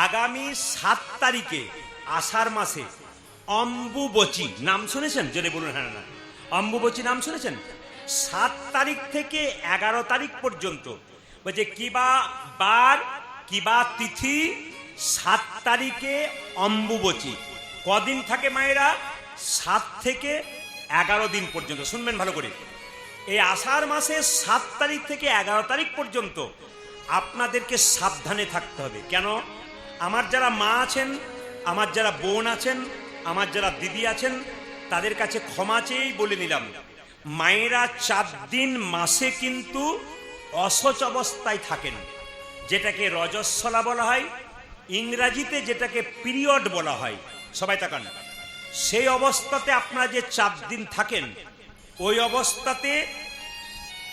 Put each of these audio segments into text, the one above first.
আগামী 7 তারিখে আষাঢ় মাসে অম্বুবচী নাম শুনেছেন? যদি বলুন হ্যাঁ না। অম্বুবচী নাম শুনেছেন? 7 তারিখ থেকে 11 তারিখ পর্যন্ত বলছে কিবা বার কিবা তিথি 7 তারিখে অম্বুবচী। কদিন থাকে মায়েরা? 7 থেকে 11 দিন পর্যন্ত। শুনবেন ভালো করে, এই আষাঢ় মাসের 7 তারিখ থেকে 11 তারিখ পর্যন্ত আপনাদেরকে সাবধানে থাকতে হবে। কেন? আমার যারা মা আছেন, আমার যারা বোন আছেন, আমার যারা দিদি আছেন, তাদের কাছে ক্ষমা চেয়েই বলে নিলাম, মায়েরা 4 দিন মাসে কিন্তু অসচ অবস্থায় থাকেন, যেটাকে রজস্বলা বলা হয়, ইংরাজিতে যেটাকে পিরিয়ড বলা হয়। সবাই তাকান, সেই অবস্থাতে আপনারা যে 4 দিন থাকেন, ওই অবস্থাতে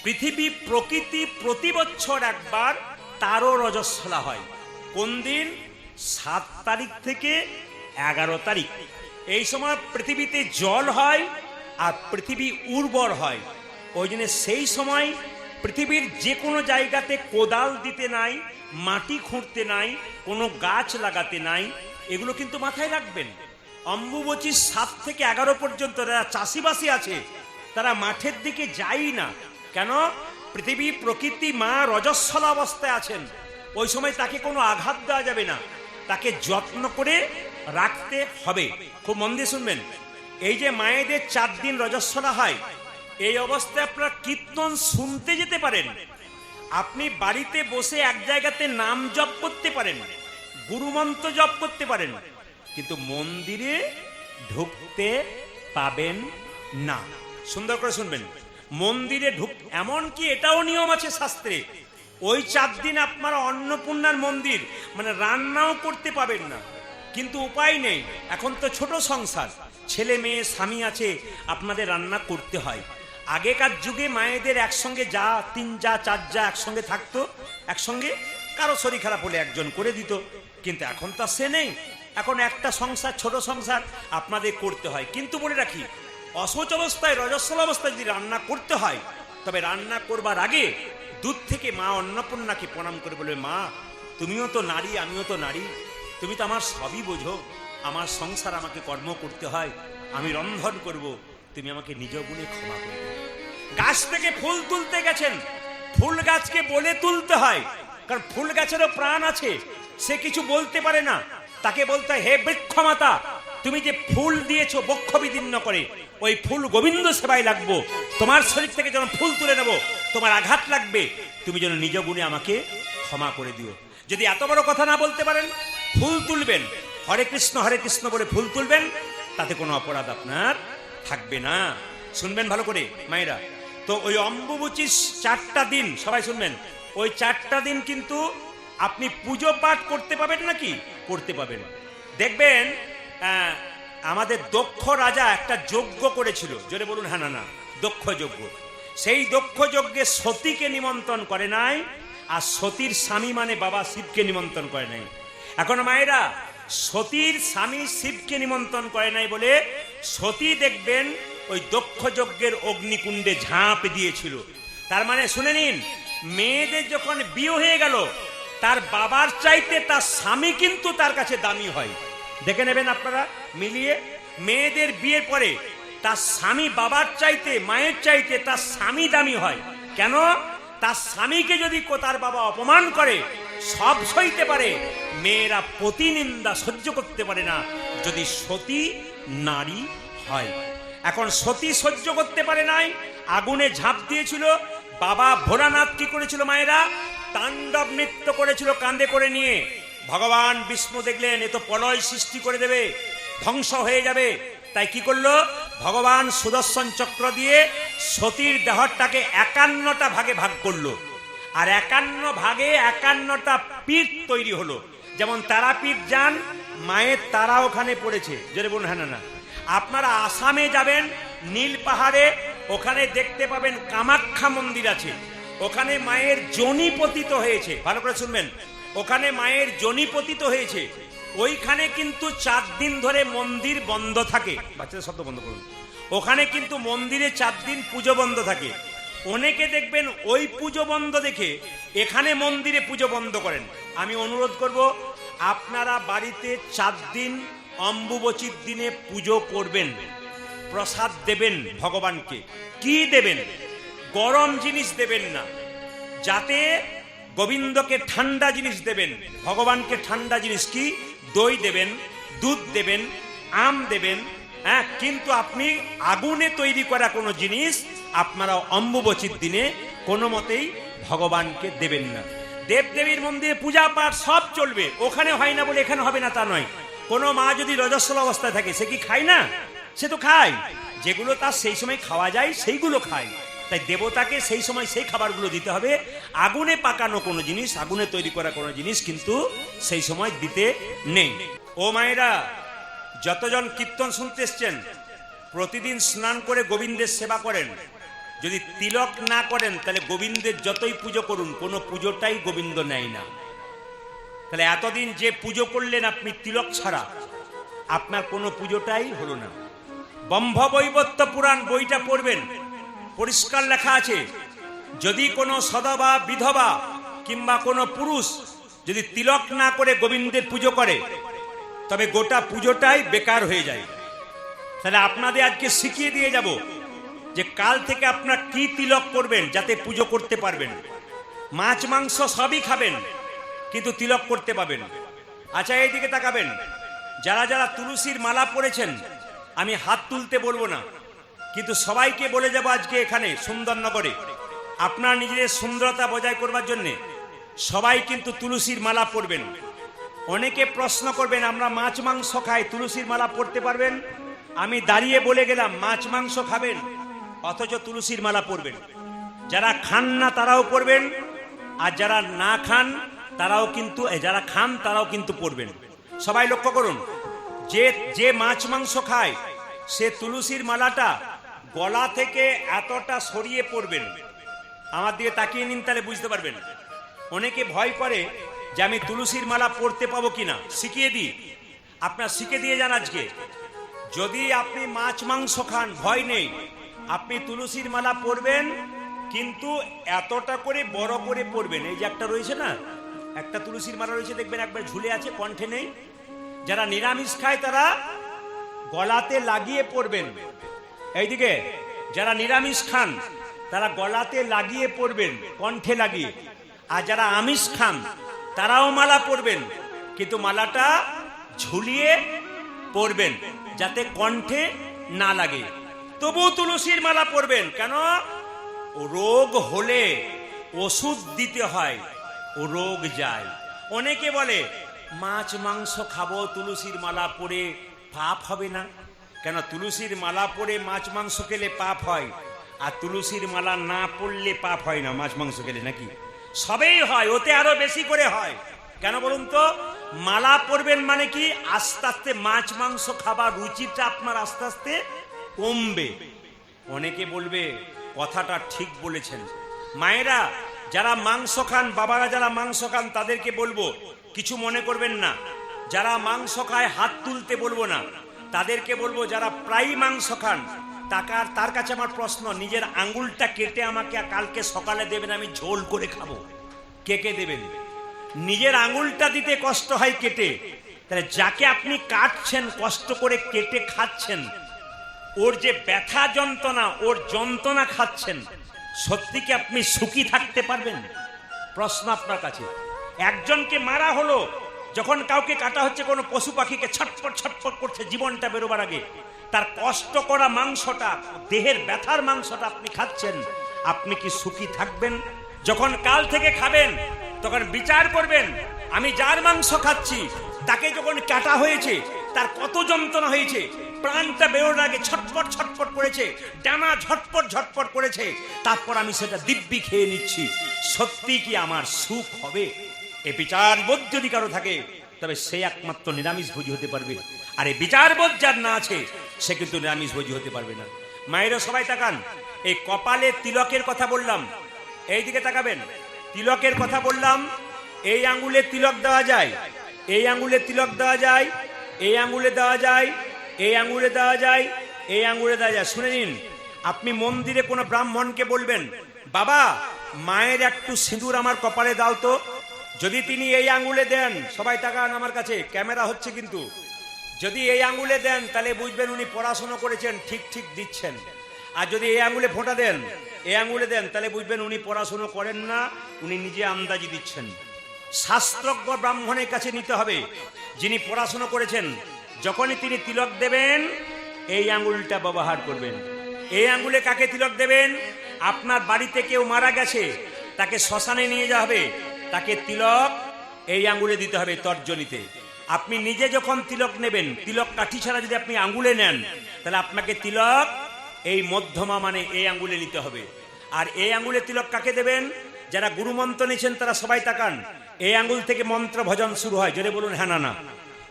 পৃথিবী প্রকৃতি প্রতি বছর একবার তারও রজস্বলা হয়। কোন দিন? 7 তারিখ থেকে 11 তারিখ। এই সময় পৃথিবীতে জল হয় আর পৃথিবী উর্বর হয়। ওই জন্য সেই সময় পৃথিবীর যে কোনো জায়গাতে কোদাল দিতে নাই, মাটি খুঁড়তে নাই, কোনো গাছ লাগাতে নাই। এগুলো কিন্তু মাথায় রাখবেন। অম্বুবচীর 7 থেকে 11 পর্যন্ত যারা চাষিবাসী আছে তারা মাঠের দিকে যায় না। কেন? পৃথিবী প্রকৃতি মা রজস্বলা অবস্থায় আছেন। ওই সময় তাকে কোনো আঘাত দেওয়া যাবে না, তাকে যত্ন করে রাখতে হবে। খুব মন দিয়ে শুনবেন, এই যে মায়েদের 4 দিন রজস্বলা হয়, এই অবস্থায় আপনারা কীর্তন শুনতে যেতে পারেন, আপনি বাড়িতে বসে এক জায়গাতে নাম জপ করতে পারেন, গুরুমন্ত্র জপ করতে পারেন, কিন্তু মন্দিরে ঢুকতে পাবেন না। সুন্দর করে শুনবেন, মন্দিরে এমনকি এটাও নিয়ম আছে শাস্ত্রে, ওই 4 দিন আপনারা অন্নপূর্ণার মন্দির মানে রান্নাও করতে পাবেন না। কিন্তু উপায় নেই, এখন তো ছোট সংসার, ছেলে মেয়ে স্বামী আছে, আপনাদের রান্না করতে হয়। আগেকার যুগে মায়েদের একসঙ্গে 3 যা 4 যা একসঙ্গে থাকতো, একসঙ্গে কারো শরীর খারাপ হলে একজন করে দিত। কিন্তু এখন তো সে নেই, এখন একটা সংসার, ছোট সংসার, আপনাদের করতে হয়। কিন্তু বলে রাখি, অশৌচ অবস্থায় রজস্বলা অবস্থায় যদি রান্না করতে হয়, তবে রান্না করবার আগে দূর থেকে মা অন্নপূর্ণাকে প্রণাম করে বলবে, মা তুমিও তো নারী, আমিও তো নারী, তুমি তো আমার সবই বোঝো, আমার সংসার আমাকে কর্ম করতে হয়, আমি রন্ধন করব, তুমি আমাকে নিজ গুণে ক্ষমা করবে। গাছ থেকে ফুল তুলতে গেছেন, ফুল গাছকে বলে তুলতে হয়, কারণ ফুল গাছেরও প্রাণ আছে, সে কিছু বলতে পারে না। তাকে বলতে হয়, হে বৃক্ষমাতা, তুমি যে ফুল দিয়েছো বক্ষ বিদীর্ণ করে, ওই ফুল গোবিন্দ সেবায় লাগবো, তোমার শরীর থেকে যখন ফুল তুলে নেব তোমার আঘাত লাগবে, তুমি যেন নিজ গুণে আমাকে ক্ষমা করে দিও। যদি এত বড় কথা না বলতে পারেন, ফুল তুলবেন, হরে কৃষ্ণ বলে ফুল তুলবেন, তাতে কোনো অপরাধ আপনার থাকবে না। শুনবেন ভালো করে মায়েরা, তো ওই অম্বুবচীর 4টা দিন সবাই শুনবেন, ওই 4টা দিন কিন্তু আপনি পুজো পাঠ করতে পাবেন নাকি? করতে পাবেন। দেখবেন আমাদের দক্ষ রাজা একটা যজ্ঞ করেছিল, জোরে বলুন হ্যাঁ না। দক্ষ যজ্ঞ, সেই দক্ষ যজ্ঞে সতীকে নিমন্ত্রণ করে নাই, আর সতীর স্বামী মানে বাবা শিবকে নিমন্ত্রণ করে নাই। এখন মায়েরা, সতীর স্বামী শিবকে নিমন্ত্রণ করে নাই বলে সতী দেখবেন ওই দক্ষ যজ্ঞের অগ্নিকুণ্ডে ঝাঁপ দিয়েছিল। তার মানে শুনে নিন, মেয়েদের যখন বিয়ে হয়ে গেল, তার বাবার চাইতে তার স্বামী কিন্তু তার কাছে দামি হয়। দেখে নেবেন আপনারা মিলিয়ে, মেয়েদের বিয়ের পরে তার স্বামী বাবার চাইতে, মায়ের চাইতে তার স্বামী দামি হয়। কেন? তার স্বামীকে যদি তার বাবা অপমান করে সব সইতে পারে, মেয়েরা প্রতিনিন্দা সহ্য করতে পারে না যদি সতী নারী হয়। এখন সতী সহ্য করতে পারে নাই, আগুনে ঝাঁপ দিয়েছিল। বাবা ভোলানাথ কি করেছিল মায়েরা? তাণ্ডব নৃত্য করেছিল কাঁধে করে নিয়ে। ভগবান বিষ্ণু দেখলেন এ তো প্রলয় সৃষ্টি করে দেবে, ধ্বংস হয়ে যাবে, তাই কি করলো? ভগবান সুদর্শন চক্র দিয়ে সতীর দেহটাকে 51টা ভাগে ভাগ করলো, আর 51 ভাগে 51টা পীঠ তৈরি হলো। যেমন তারাপীঠ যান, মায়ের তারা ওখানে পড়েছে, যদি বলুন হ্যাঁ না। আপনারা আসামে যাবেন, নীল পাহাড়ে, ওখানে দেখতে পাবেন কামাখ্যা মন্দির আছে, ওখানে মায়ের যোনি পতিত হয়েছে। ভালো করে শুনবেন, ওখানে মায়ের যোনি পতিত হয়েছে। ওইখানে কিন্তু 4 দিন ধরে মন্দির বন্ধ থাকে। বাচ্চাদের শব্দ বন্ধ করুন। ওখানে কিন্তু মন্দিরে 4 দিন পুজো বন্ধ থাকে। অনেকে দেখবেন ওই পুজো বন্ধ দেখে এখানে মন্দিরে পুজো বন্ধ করেন। আমি অনুরোধ করব, আপনারা বাড়িতে 4 দিন অম্বুবচীর দিনে পুজো করবেন, প্রসাদ দেবেন ভগবানকে। কি দেবেন? গরম জিনিস দেবেন না, যাতে গোবিন্দকে ঠান্ডা জিনিস দেবেন, ভগবানকে ঠান্ডা জিনিস। কি? দই দেবেন, দুধ দেবেন, আম দেবেন, হ্যাঁ। কিন্তু আপনি আগুনে তৈরি করা কোনো জিনিস আপনারা অম্বুবচীর দিনে কোনো মতেই ভগবানকে দেবেন না। দেবদেবীর মন্দিরে পূজা পাঠ সব চলবে, ওখানে হয় না বলে এখানে হবে না তা নয়। কোনো মা যদি রজস্বলা অবস্থায় থাকে, সে কি খায় না? সে তো খায়। যেগুলো তার সেই সময় খাওয়া যায় সেইগুলো খায়। তাই দেবতাকে সেই সময় সেই খাবারগুলো দিতে হবে। আগুনে পাকানো কোনো জিনিস, আগুনে তৈরি করা কোনো জিনিস কিন্তু সেই সময় দিতে নেই। ও মায়েরা, যতজন কীর্তন শুনতে এসছেন, প্রতিদিন স্নান করে গোবিন্দের সেবা করেন। যদি তিলক না করেন তাহলে গোবিন্দের যতই পুজো করুন, কোনো পুজোটাই গোবিন্দ নেয় না। তাহলে এতদিন যে পুজো করলেন আপনি তিলক ছাড়া, আপনার কোনো পুজোটাই হলো না। ব্রহ্মবৈবর্ত পুরাণ বইটা পড়বেন, পরিষ্কার লেখা আছে, যদি কোনো সদবা বিধবা কিংবা কোনো পুরুষ যদি তিলক না করে গোবিন্দের পুজো করে, তবে গোটা পুজোটাই বেকার হয়ে যায়। তাহলে আপনাদের আজকে শিখিয়ে দিয়ে যাব যে কাল থেকে আপনার কি তিলক করবেন যাতে পুজো করতে পারবেন। মাছ মাংস সবই খাবেন, কিন্তু তিলক করতে পাবেন। আচ্ছা, এইদিকে তাকাবেন, যারা যারা তুলসীর মালা পরেছেন, আমি হাত তুলতে বলবো না, কিন্তু সবাইকে বলে যাব আজকে এখানে সুন্দরনগরে আপনার নিজেদের সুন্দরতা বজায় করবার জন্যে সবাই কিন্তু তুলসীর মালা পরবেন। অনেকে প্রশ্ন করবেন, আমরা মাছ মাংস খাই, তুলসীর মালা পরতে পারবেন? আমি দাঁড়িয়ে বলে গেলাম, মাছ মাংস খাবেন অথচ তুলসীর মালা পরবেন। যারা খান না তারাও পরবেন, আর যারা না খান তারাও কিন্তু, যারা খান তারাও কিন্তু পরবেন। সবাই লক্ষ্য করুন, যে মাছ মাংস খায় সে তুলসীর মালাটা গলা থেকে এতটা সরিয়ে পরবেন। আমার দিকে তাকিয়ে নিন, তাহলে বুঝতে পারবেন। অনেকে ভয় করে যে আমি তুলসীর মালা পরতে পাবো কিনা। শিখিয়ে দিই, আপনার শিখে দিয়ে যান আজকে। যদি আপনি মাছ মাংস খান, ভয় নেই, আপনি তুলসীর মালা পরবেন, কিন্তু এতটা করে বড় করে পরবেন। এই যে একটা রয়েছে না, একটা তুলসীর মালা রয়েছে, দেখবেন একবার ঝুলে আছে, কণ্ঠে নেই। যারা নিরামিষ খায় তারা গলাতে লাগিয়ে পরবেন। এইদিকে যারা নিরামিষ খান তারা গলাতে লাগিয়ে পরবেন, কণ্ঠে লাগিয়ে। আর যারা আমিষ খান তারাও মালা পরবেন, কিন্তু মালাটা ঝুলিয়ে পরবেন যাতে কণ্ঠে না লাগে। তবু তুলসীর মালা পরবেন। কেন? রোগ হলে ওষুধ দিতে হয়, ও রোগ যায়। অনেকে বলে মাছ মাংস খাবো, তুলসীর মালা পরে পাপ হবে না কেন? তুলসীর মালা পরে মাছ মাংস খেলে পাপ হয়, আর তুলসীর মালা না পড়লে পাপ হয় না মাছ মাংস খেলে, নাকি? সবেই হয়, ওতে আরো বেশি করে হয়। কেন বলুন তো? মালা পরবেন মানে কি, আস্তে আস্তে মাছ মাংস খাবার রুচিটা আপনার আস্তে আস্তে কমবে। অনেকে বলবে কথাটা ঠিক বলেছেন। মায়েরা যারা মাংস খান, বাবারা যারা মাংস খান, তাদেরকে বলবো কিছু মনে করবেন না। যারা মাংস খায় হাত তুলতে বলবো না, তাদেরকে বলবো যারা প্রায় মাংস খান, তার কাছে আমার প্রশ্ন, নিজের আঙ্গুলটা কেটে আমাকে কালকে সকালে দেবেন, আমি ঝোল করে খাবো। কে কে দেবেন? নিজের আঙ্গুলটা দিতে কষ্ট হয় কেটে, তাহলে যাকে আপনি কাটছেন, কষ্ট করে কেটে খাচ্ছেন, ওর যে ব্যথা যন্ত্রণা, ওর যন্ত্রণা খাচ্ছেন, সত্যি কি আপনি সুখী থাকতে পারবেন? প্রশ্ন আপনার কাছে। একজনকে মারা হলো, যখন কাউকে কাটা হচ্ছে, কোনো পশু পাখিকে ছটফট ছটফট করছে জীবনটা বেরোবার আগে, তার কষ্ট করা মাংসটা, দেহের ব্যথার মাংসটা আপনি খাচ্ছেন, আপনি কি সুখী থাকবেন? যখন কাল থেকে খাবেন তখন বিচার করবেন, আমি যার মাংস খাচ্ছি তাকে যখন কাটা হয়েছে তার কত যন্ত্রণা হয়েছে, প্রাণটা বেরোর আগে ছটফট ছটফট করেছে, ডানা ঝটপট ঝটপট করেছে, তারপর আমি সেটা দিব্যি খেয়ে নিচ্ছি, সত্যি কি আমার সুখ হবে? এ বিচারবোধ যদি কারো থাকে তবে সে একমাত্র নিরামিষভোজী হতে পারবে। আর এই বিচারবোধ যার না আছে সে কিন্তু নিরামিষভোজী হতে পারবে না। মায়েরা সবাই তাকান, এই কপালে তিলকের কথা বললাম, এইদিকে তাকাবেন, তিলকের কথা বললাম। এই আঙ্গুলে তিলক দেওয়া যায়, এই আঙ্গুলে তিলক দেওয়া যায়, এই আঙ্গুলে দেওয়া যায়, এই আঙ্গুলে দেওয়া যায়, এই আঙ্গুলে দেওয়া যায়। শুনে নিন, আপনি মন্দিরে কোনো ব্রাহ্মণকে বলবেন, বাবা মায়ের একটু সিঁদুর আমার কপালে দাও তো, যদি তিনি এই আঙ্গুলে দেন, সবাই তাকান আমার কাছে, ক্যামেরা হচ্ছে কিন্তু, যদি এই আঙ্গুলে দেন তাহলে বুঝবেন উনি পড়াশোনা করেছেন, ঠিক ঠিক দিচ্ছেন। আর যদি এই আঙ্গুলে ফোঁটা দেন, এই আঙ্গুলে দেন, তাহলে বুঝবেন উনি পড়াশোনা করেন না, উনি নিজে আন্দাজি দিচ্ছেন। শাস্ত্রজ্ঞ ব্রাহ্মণের কাছে নিতে হবে, যিনি পড়াশোনা করেছেন। যখনই তিনি তিলক দেবেন, এই আঙ্গুলটা ব্যবহার করবেন। এই আঙ্গুলে কাকে তিলক দেবেন? আপনার বাড়িতে কেউ মারা গেছে, তাকে শ্মশানে নিয়ে যাওয়া হবে, তাকে তিলক এই আঙ্গুলে দিতে হবে, তর্জনীতে। আপনি নিজে যখন তিলক নেবেন, তিলক কাঠি ছাড়া যদি আপনি আঙ্গুলে নেন, তাহলে আপনাকে তিলক এই মধ্যমা মানে এই আঙ্গুলে নিতে হবে। আর এই আঙ্গুলে তিলক কাকে দেবেন? যারা গুরুমন্ত্র নিয়েছেন তারা সবাই তাকান। এই আঙ্গুল থেকে মন্ত্র ভজন শুরু হয়, জোরে বলুন হ্যাঁ না না।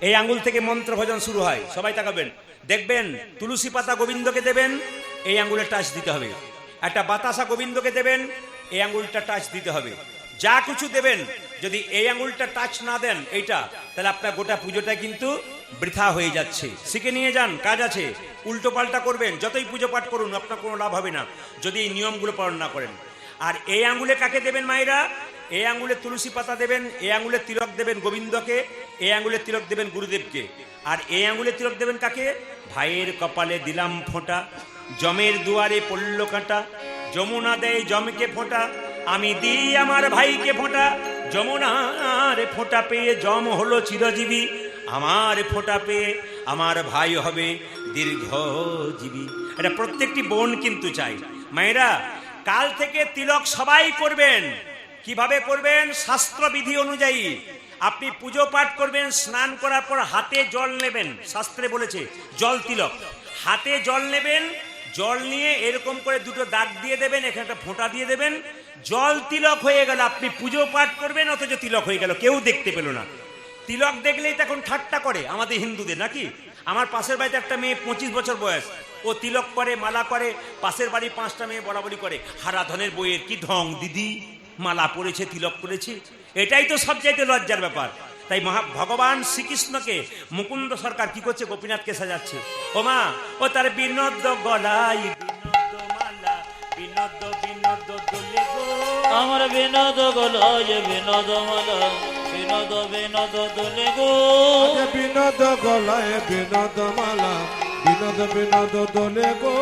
এই আঙ্গুল থেকে মন্ত্র ভজন শুরু হয়, সবাই তাকাবেন, দেখবেন। তুলসী পাতা গোবিন্দকে দেবেন, এই আঙ্গুলে টাচ দিতে হবে। একটা বাতাসা গোবিন্দকে দেবেন, এই আঙ্গুলটা টাচ দিতে হবে। যা কিছু দেবেন, যদি এই আঙ্গুলটা টাচ না দেন এইটা, তাহলে আপনার গোটা পুজোটা কিন্তু বৃথা হয়ে যাচ্ছে। শিখে নিয়ে যান, কাজ আছে। উল্টো পাল্টা করবেন, যতই পুজো পাঠ করুন আপনার কোনো লাভ হবে না যদি এই নিয়মগুলো পালন না করেন। আর এই আঙ্গুলে কাকে দেবেন মায়েরা? এই আঙ্গুলে তুলসী পাতা দেবেন, এই আঙ্গুলে তিলক দেবেন গোবিন্দকে, এই আঙ্গুলে তিলক দেবেন গুরুদেবকে। আর এই আঙ্গুলে তিলক দেবেন কাকে? ভাইয়ের কপালে দিলাম ফোঁটা, জমের দুয়ারে পড়ল কাঁটা, যমুনা দেয় জমকে ফোঁটা, আমি দিই আমার ভাইকে ফোঁটা। যমুনার ফোঁটা পেয়ে জম হলো চিরজীবী, আমার ফোঁটা পেয়ে আমার ভাই হবে দীর্ঘজীবী। এটা প্রত্যেকটি বোন কিন্তু চাই। মায়েরা, কাল থেকে তিলক সবাই করবেন। কিভাবে করবেন? শাস্ত্রবিধি অনুযায়ী। আপনি পুজো পাঠ করবেন, স্নান করার পর হাতে জল নেবেন, শাস্ত্রে বলেছে জল তিলক। হাতে জল নেবেন, জল নিয়ে এরকম করে দুটো দাগ দিয়ে দেবেন, এখানে একটা ফোঁটা দিয়ে দেবেন, জল তিলক হয়ে গেল। আপনি পুজো পাঠ করবেন, অথচ তিলক হয়ে গেল, কেউ দেখতে পেল না। তিলক দেখলেই তো এখন ঠাট্টা করে আমাদের হিন্দুদের, নাকি? আমার পাশের বাড়িতে একটা মেয়ে 25 বছর বয়স, ও তিলক করে, মালা করে, পাশের বাড়ি 5টা মেয়ে বরাবরি করে, হারাধনের বইয়ের কি ঢং দিদি, মালা পড়েছে, তিলক করেছে। এটাই তো সবচাইতে লজ্জার ব্যাপার। তাই ভগবান শ্রীকৃষ্ণকে মুকুন্দ সরকার কি করছে? গোপীনাথকে সাজাচ্ছে। ও মা, ও তার বিনোদ গলাই বিনোদ মালা, বিনোদ বিনোদ দোলে গো, আমার বিনোদ গলায় বিনোদ মালা, বিনোদ বিনোদ দোলে গো, বিনোদ গলায় বিনোদ মালা, বিনোদ বিনোদ দোলে গো,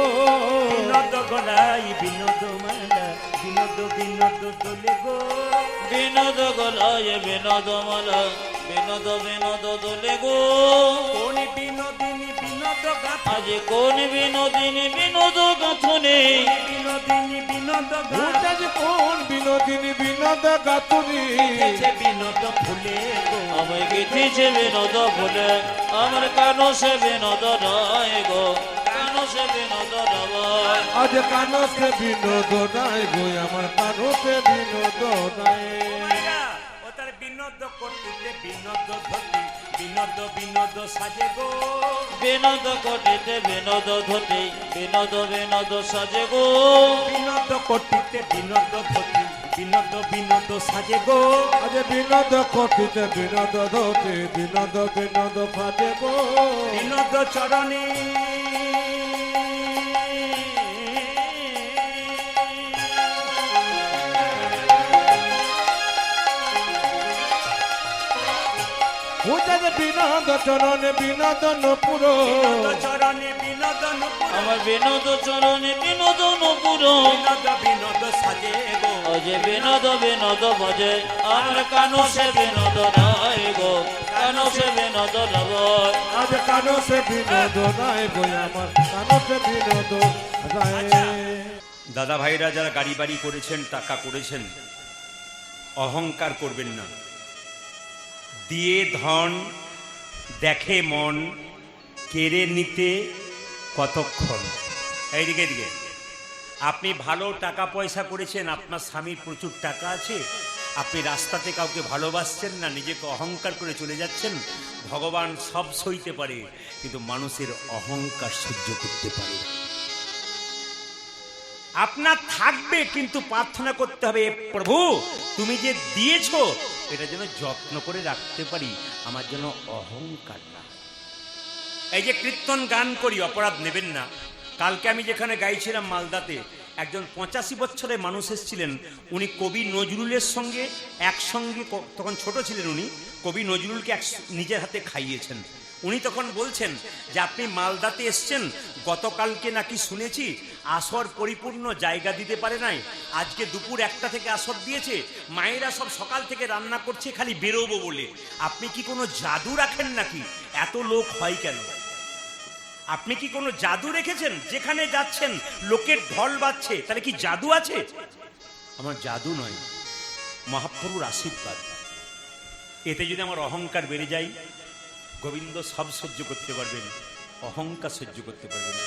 বিনোদ গলাই বিনোদ মালা, বিনোদ বিনোদ দোলে গো, বিনোদ গলায় বিনোদ মালা, বিনোদ বিনোদ দোলে গো। কোন বিনোদিনী বিনোদ গাথা, আজ কোন বিনোদিনী বিনোদ গাথনে, বিনোদিনী বিনোদ উঠে যে কোন বিনোদিনী বিনোদ গাতুনি, গাথা, বিনোদ ফুলে গো, আমায় গেথেছে বিনোদ বলে, আমার কানো সে বিনোদ নয় গো, কানো সে বিনোদ নয়। আজ কানসে বিনোদ নাই গো, আমার কানসে বিনোদ নাই। মায়েরা, ও তার বিনোদ করতে বিনোদ ধরতি, বিনোদ বিনোদ সাজে গো, বিনোদ কটিতে বিনোদ ধতি, বিনোদ বিনোদ সাজে গো, বিনোদ করতে বিনোদ ধরতি, বিনোদ বিনোদ সাজে গো, আজ বিনোদ কটিতে বিনোদ ধতে, বিনোদ বিনোদ ফাটে গো, বিনোদ চরণে উঠে যে বিনোদ চরণে বিনোদন পুর, বিনোদ চরণে বিনোদন পুর, আমার বিনোদ চরণে বিনোদ নপুর, বিনোদ বিনোদ সাজে গো, অজে বিনোদ বিনোদ ভজে, আমার কানো সে বিনোদ নয় গো, কানো সে বিনোদ নয়। আজ কানসে বিনোদ নাই গো, আমার কানসে বিনোদ নাই। দাদা ভাইরা যারা গাড়ি বাড়ি করেছেন, টাকা করেছেন, অহংকার করবেন না। দিয়ে ধন দেখে মন, কেড়ে নিতে কতক্ষণ। এইদিকে এদিকে, আপনি ভালো টাকা পয়সা করেছেন, আপনার স্বামীর প্রচুর টাকা আছে, আপনি রাস্তাতে কাউকে ভালোবাসছেন না, নিজেকে অহংকার করে চলে যাচ্ছেন। ভগবান সব সইতে পারে, কিন্তু মানুষের অহংকার সহ্য করতে পারে। আপনার থাকবে, কিন্তু প্রার্থনা করতে হবে, প্রভু তুমি যে দিয়েছো এটা যেন যত্ন করে রাখতে পারি, আমার জন্য অহংকার না। এই যে কীর্তন গান করি, অপরাধ নেবেন না। কালকে আমি যেখানে গাইছিলাম মালদাতে, একজন 85 বছরের মানুষ এসেছিলেন। উনি কবি নজরুলের সঙ্গে একসঙ্গে, তখন ছোট ছিলেন উনি, কবি নজরুলকে নিজের হাতে খাইয়েছেন। উনি তখন বলছেন যে আপনি মালদাতে এসছেন, গতকালকে নাকি শুনেছি আসর পরিপূর্ণ জায়গা দিতে পারে নাই, আজকে দুপুর 1টা থেকে আসর দিয়েছে, মায়েরা সব সকাল থেকে রান্না করছে খালি বেরোবো বলে। আপনি কি কোনো জাদু রাখেন নাকি? এত লোক হয় কেন? আপনি কি কোনো জাদু রেখেছেন? যেখানে যাচ্ছেন লোকের ঢল বাজছে, তাহলে কি জাদু আছে? আমার জাদু নয়, মহাপ্রভুর আশীর্বাদ। এতে যদি আমার অহংকার বেড়ে যায়, গোবিন্দ সব সহ্য করতে পারবেন, অহংকার সহ্য করতে পারবেন।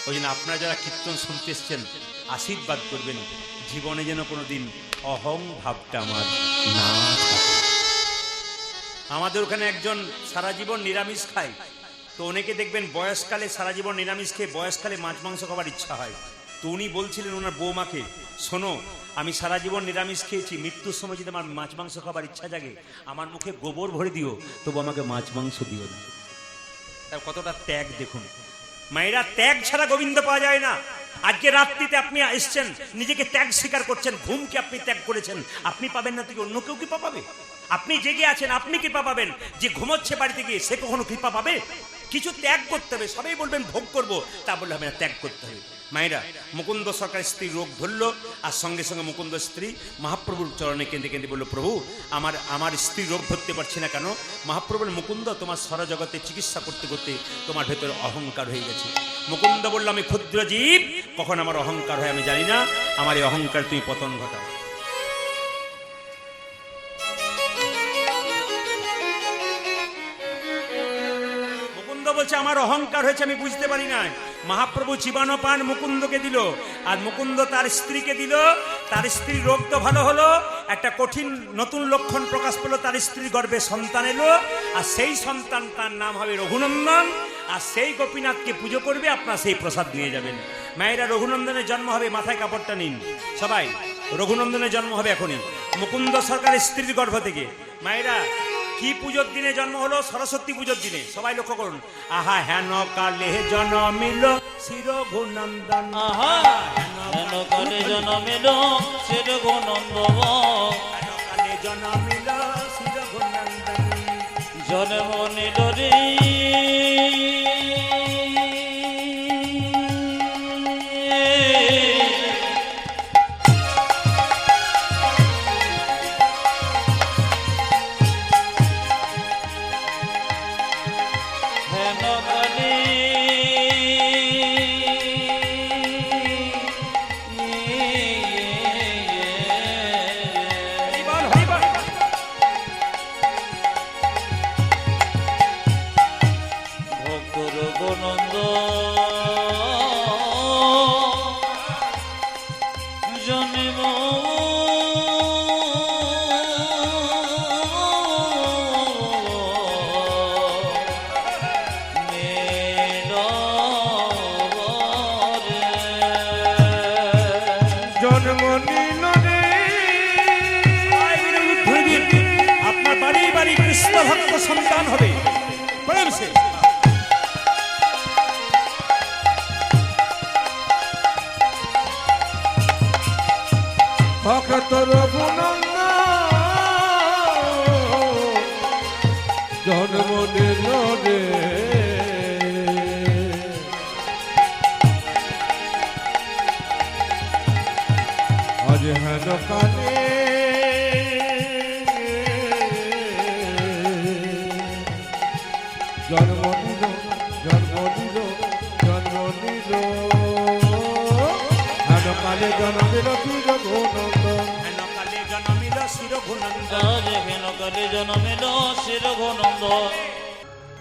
ওই জন্য আপনারা যারা কীর্তন শুনতে এসছেন, আশীর্বাদ করবেন জীবনে যেন কোনোদিন অহং ভাবটা আমার না থাকে। আমাদের ওখানে একজন সারা জীবন নিরামিষ খায়, তো অনেকে দেখবেন বয়সকালে সারা জীবন নিরামিষ খেয়ে বয়সকালে মাছ মাংস খাবার ইচ্ছা হয়। তো উনি বলছিলেন ওনার বৌমাকে, শোনো আমি সারা জীবন নিরামিষ খেয়েছি, মৃত্যুর সময় যদি আমার মাছ মাংস খাবার ইচ্ছা জাগে, আমার মুখে গোবর ভরে দিও, তবু আমাকে মাছ মাংস দিও না। তার কতটা ত্যাগ দেখুন। মায়েরা, ত্যাগ ছাড়া গোবিন্দ পাওয়া যায় না। আজকে রাত্রিতে আপনি এসছেন, নিজেকে ত্যাগ স্বীকার করছেন, ঘুমকে আপনি ত্যাগ করেছেন, আপনি পাবেন না তো কি অন্য কেউ কৃপা পাবে? আপনি জেগে আছেন, আপনি কৃপা পাবেন। যে ঘুমোচ্ছে বাড়িতে গিয়ে, সে কখনো কৃপা পাবে? কিছু ত্যাগ করতে হবে। সবাই বলবেন ভোগ করব, তা বললে হবে না, ত্যাগ করতে হবে। মায়েরা, মুকুন্দ সরকারের স্ত্রী রোগ ধরলো, আর সঙ্গে সঙ্গে মুকুন্দ স্ত্রী মহাপ্রভুর চরণে কেঁদে কেঁদে বলল, প্রভু আমার স্ত্রী রোগ ধরতে পারছে না কেন? মহাপ্রভুর, মুকুন্দ তোমার সারা জগতে চিকিৎসা করতে করতে তোমার ভেতরে অহংকার হয়ে গেছে। মুকুন্দ বলল, আমি ক্ষুদ্র জীব, কখন আমার অহংকার হয় আমি জানি না, আমার এই অহংকার তুমি পতন ঘটাও। বলছে আমার অহংকার হয়েছে, আমি বুঝতে পারি না। মহাপ্রভু জীবাণুপান মুকুন্দকে দিল, আর মুকুন্দ তার স্ত্রীকে দিল। তার স্ত্রীর রোগ তো ভালো হলো, একটা কঠিন নতুন লক্ষণ প্রকাশ পেল, তার স্ত্রীর গর্ভে সন্তান এলো, আর সেই সন্তান তার নাম হবে রঘুনন্দন। আর সেই গোপীনাথকে পুজো করবে, আপনার সেই প্রসাদ নিয়ে যাবেন। মায়েরা, রঘুনন্দনের জন্ম হবে, মাথায় কাপড়টা নিন সবাই, রঘুনন্দনের জন্ম হবে এখনই মুকুন্দ সরকারের স্ত্রীর গর্ভ থেকে। মায়েরা, কি পুজোর দিনে জন্ম হলো? সরস্বতী পুজোর দিনে। সবাই লক্ষ্য করুন। আহা হেন কালে জন্মিল শ্রী রঘুনন্দন, আহা হেন কালে জন্মিল শ্রী রঘুনন্দন, হেন কালে জন্মিল শ্রী রঘুনন্দন, জন্ম নিল রে আপনার বাড়ি বাড়ি কৃষ্ণ ভক্ত সন্তান হবে। প্রেম সে ভক্ত রঘুনন্দন জন্ম নিল রে, আজ হেন কালে জন্ম নিল, জন্ম নিল, জন্ম নিল, হেন কালে জন্ম নিল শ্রী রঘুনন্দন, হেন কালে জন্মিল শ্রী রঘুনন্দন, হেন কালে জন্মিল শ্রী রঘুনন্দন।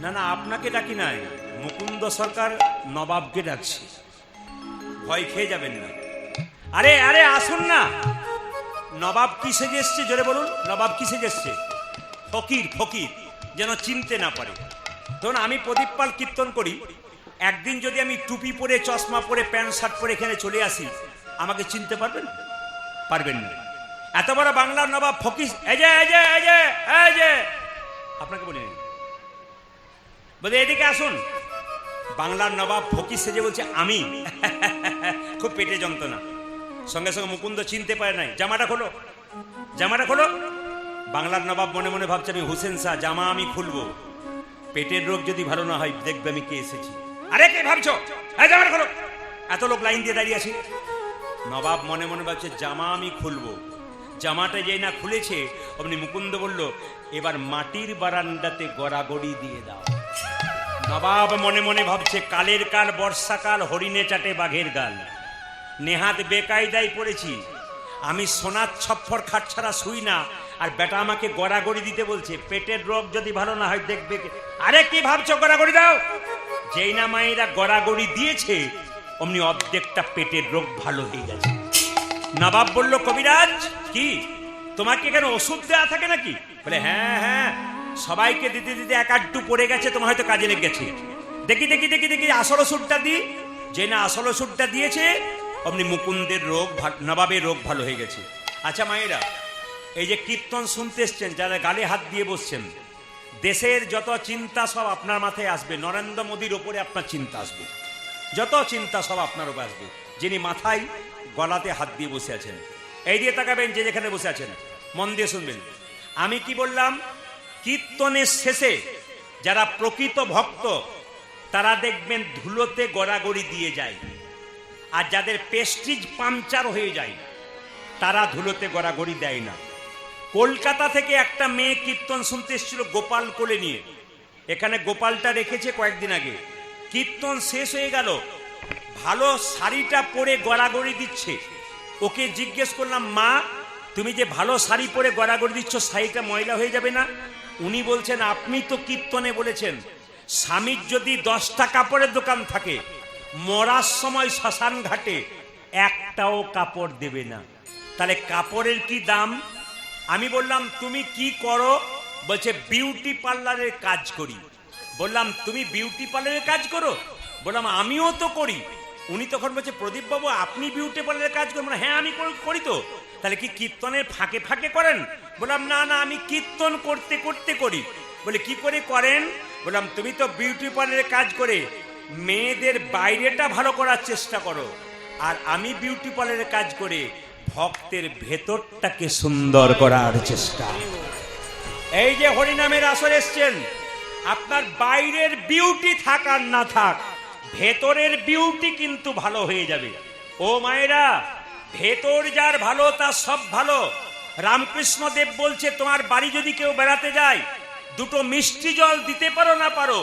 না না, আপনাকে ডাকি নাই, মুকুন্দ সরকার নবাবকে ডাকছি, ভয় খেয়ে যাবেন না। আরে আরে আসুন না। নবাব কি সেজে এসছে জোরে বলুন? নবাব কি সেজে এসছে? ফকির, ফকির যেন চিনতে না পারে। ধরুন আমি প্রদীপ পাল কীর্তন করি, একদিন যদি আমি টুপি পরে, চশমা পরে, প্যান্ট শার্ট পরে এখানে চলে আসি, আমাকে চিনতে পারবেন? পারবেন না। এত বড় বাংলার নবাব ফকির, এই যে এই যে এই যে এই যে, আপনাকে বলিনি, বলে এদিকে আসুন। বাংলার নবাব ফকির সেজে বলছে আমি, খুব পেটে যন্ত্রণা, সঙ্গে সঙ্গে মুকুন্দ চিনতে পারে নাই, জামাটা খোলো, জামাটা খোলো। বাংলার নবাব মনে মনে ভাবছে আমি হুসেন শাহ, জামা আমি খুলবো, পেটের রোগ যদি ভালো না হয় দেখবে আমি কে এসেছি। আরে কে ভাবছো, এই জামাটা খোলো, এত লোক লাইন দিয়ে দাঁড়িয়ে আছে। নবাব মনে মনে ভাবছে জামা আমি খুলবো, জামাটা যেই না খুলেছে অমনি মুকুন্দ বলল এবার মাটির বারান্দাতে গড়াগড়ি দিয়ে দাও। নবাব মনে মনে ভাবছে কালের কাল বর্ষাকাল, হরিণে চাটে বাঘের গাল, নেহাত বেকায়দায় পড়েছি, আমি সোনার ছপ্পর খাট ছাড়া শুই না, আর বেটা আমাকে গড়াগড়ি দিতে বলছে, পেটের রোগ যদি ভালো না হয় দেখবে কে। আরে কি ভাবছো, গড়াগড়ি দাও। যেই না মায়েরা গড়াগড়ি দিয়েছে অমনি অর্ধেকটা পেটের রোগ ভালো হয়ে গেছে। নবাব বলল কবিরাজ কি তোমাকে কেন ওষুধ দেওয়া থাকে নাকি? বলে হ্যাঁ হ্যাঁ, সবাইকে দিতে দিতে এক আধটু পড়ে গেছে, তোমার হয়তো কাজে লেগে গেছে, দেখি দেখি দেখি দেখি আসল ওষুধটা দি। যে না আসল ওষুধটা দিয়েছে অমনি মুকুন্দের রোগ, নবাবের রোগ ভালো হয়ে গেছে। আচ্ছা মায়েরা, এই যে কীর্তন শুনতে এসছেন, যারা গালে হাত দিয়ে বসছেন, দেশের যত চিন্তা সব আপনার মাথায় আসবে, নরেন্দ্র মোদীর ওপরে আপনার চিন্তা আসবে, যত চিন্তা সব আপনার উপর আসবে, যিনি মাথায় গলাতে হাত দিয়ে বসে আছেন। এই দিয়ে তাকাবেন, যে যেখানে বসে আছেন মন দিয়ে শুনবেন। আমি কি বললাম, কীর্তনের শেষে যারা প্রকৃত ভক্ত তারা দেখবেন ধুলোতে গড়াগড়ি দিয়ে যায়, আর যাদের পেস্টিজ পাংচার হয়ে যায় তারা ধুলোতে গড়াগড়ি দেয় না। কলকাতা থেকে একটা মেয়ে কীর্তন শুনতে এসেছিল গোপাল কোলে নিয়ে, এখানে গোপালটা রেখেছে কয়েকদিন আগে। কীর্তন শেষ হয়ে গেল, ভালো শাড়িটা পরে গড়াগড়ি দিচ্ছে। ওকে জিজ্ঞেস করলাম, মা তুমি যে ভালো শাড়ি পরে গড়াগড়ি দিচ্ছ, শাড়িটা ময়লা হয়ে যাবে না? উনি বলছেন আপনি তো কীর্তনে বলেছেন স্বামীর যদি 10টা কাপড়ের দোকান থাকে, মরার সময় শ্মশান ঘাটে একটাও কাপড় দেবে না, তাহলে কাপড়ের কি দাম? আমি বললাম তুমি কি করো? বলছে বিউটি পার্লারের কাজ করি। বললাম তুমি বিউটি পার্লারের কাজ করো? বললাম আমিও তো করি। উনি তখন বলছে প্রদীপ বাবু আপনি বিউটি পার্লারের কাজ করেন? হ্যাঁ আমি করি তো। তাহলে কি কীর্তনের ফাঁকে ফাঁকে করেন? বললাম না না, আমি কীর্তন করতে করতে করি। বলে কি করে করেন? বললাম তুমি তো বিউটি পার্লারের কাজ করে মেয়েদের বাইরেটা ভালো করার চেষ্টা করো, আর আমি বিউটি পার্লারের কাজ করে ভক্তের ভেতরটাকে সুন্দর করার চেষ্টা। এই যে হরিনামের আসর এসছেন, আপনার বাইরের বিউটি থাক আর না থাক, ভেতরের বিউটি কিন্তু ভালো হয়ে যাবে। ও মায়েরা, ভেতর যার ভালো তার সব ভালো। রামকৃষ্ণ দেব বলছে তোমার বাড়ি যদি কেউ বেড়াতে যায়, দুটো মিষ্টি জল দিতে পারো না পারো,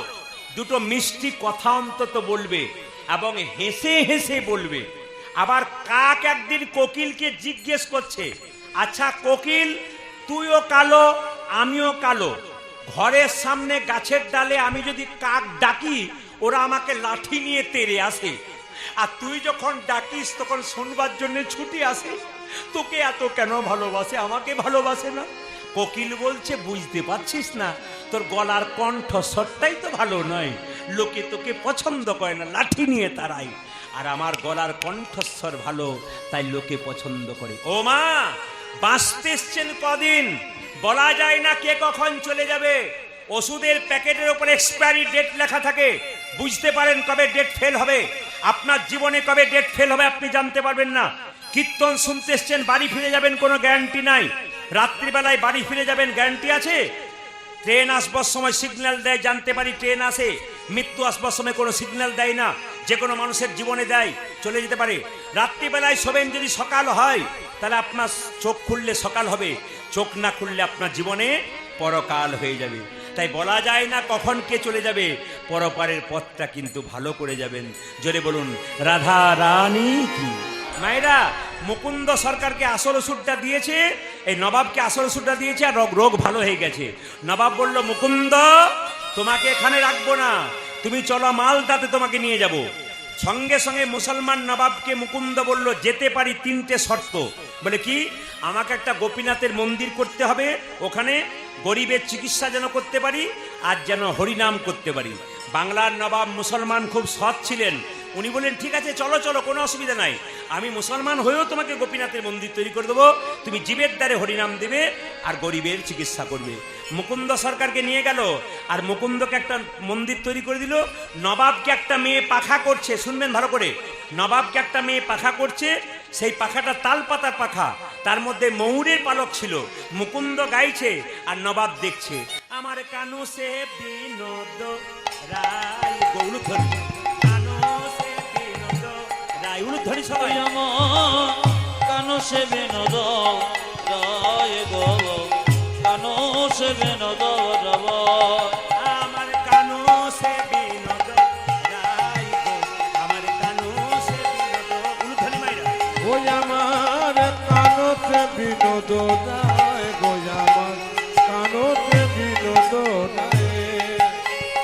দুটো মিষ্টি কথা অন্তত বলবে এবং হেসে হেসে বলবে। আবার কাক একদিন কোকিলকে জিজ্ঞেস করছে, আচ্ছা কোকিল তুইও কালো আমিও কালো, ঘরের সামনে গাছের ডালে আমি যদি কাক ডাকি ওরা আমাকে লাঠি নিয়ে তেড়ে আসে, আর তুই যখন ডাকিস তখন শুনবার জন্য ছুটি আসে, তোকে এত কেন ভালোবাসে, আমাকে ভালোবাসে না? কোকিল বলছে বুঝতে পারছিস না, তোর গলার কণ্ঠস্বরটাই তো ভালো নয়, লোকে তোকে পছন্দ করে না, লাঠি নিয়ে তারাই, আর আমার গলার কণ্ঠস্বর ভালো তাই লোকে পছন্দ করে। ও মা, বাঁচতে এসছেন কদিন, বলা যায় না কে কখন চলে যাবে। ওষুধের প্যাকেটের উপর এক্সপায়ারি ডেট লেখা থাকে, বুঝতে পারেন কবে ডেট ফেল হবে। আপনার জীবনে কবে ডেট ফেল হবে আপনি জানতে পারবেন না। কীর্তন শুনতে এসছেন, বাড়ি ফিরে যাবেন কোনো গ্যারান্টি নাই। রাত্রিবেলায় বাড়ি ফিরে যাবেন গ্যারান্টি আছে? ট্রেন আসবার সময় সিগন্যাল দেয়, জানতে পারি ট্রেন আসে। মৃত্যু আসবার সময় কোনো সিগন্যাল দেয় না, যে কোনো মানুষের জীবনে দেয়, চলে যেতে পারে। রাত্রিবেলায় শোবেন, যদি সকাল হয় তাহলে আপনার চোখ খুললে সকাল হবে, চোখ না খুললে আপনার জীবনে পরকাল হয়ে যাবে। তাই বলা যায় না কখন কে চলে যাবে, পরপারের পথটা কিন্তু ভালো করে যাবেন। জোরে বলুন রাধা রানী কি। মায়েরা, মুকুন্দ সরকারকে আসল ওষুধটা দিয়েছে, এই নবাবকে আসল ওষুধটা দিয়েছে, আর রোগ ভালো হয়ে গেছে। নবাব বলল মুকুন্দ তোমাকে এখানে রাখবো না, তুমি চলো মালদাতে তোমাকে নিয়ে যাব। সঙ্গে সঙ্গে মুসলমান নবাবকে মুকুন্দ বলল যেতে পারি, 3টে শর্ত। বলে কি? আমাকে একটা গোপীনাথের মন্দির করতে হবে, ওখানে গরিবের চিকিৎসা যেন করতে পারি, আর যেন হরিনাম করতে পারি। বাংলার নবাব মুসলমান খুব সৎ ছিলেন, উনি বললেন ঠিক আছে চলো চলো, কোনো অসুবিধা নাই, আমি মুসলমান হয়েও তোমাকে গোপীনাথের মন্দির তৈরি করে দেবো, তুমি জীবের দ্বারে হরিনাম দেবে আর গরিবের চিকিৎসা করবে। মুকুন্দ সরকারকে নিয়ে গেল, আর মুকুন্দকে একটা মন্দির তৈরি করে দিল। নবাবকে একটা মেয়ে পাখা করছে, শুনবেন ভালো করে, নবাবকে একটা মেয়ে পাখা করছে, সেই পাখাটা তাল পাতার পাখা, তার মধ্যে ময়ূরের পালক ছিল। মুকুন্দ গাইছে আর নবাব দেখছে। আমার কানু সে বিনোদ রায়, গৌরধ্বনি, কানু সে বিনোদ রায়, উলুধ্বনি সবাই। আমার কানো সে বিনোদ রায় গো, কানো সে বিনোদ রব। আমার কানু সে বিনোদ রায় গো, আমার কানু সে বিনোদ, উলুধ্বনি মাইরা। ওই আমার কানতে বিনোদ রায় গো, আমার কানতে বিনোদ রায়।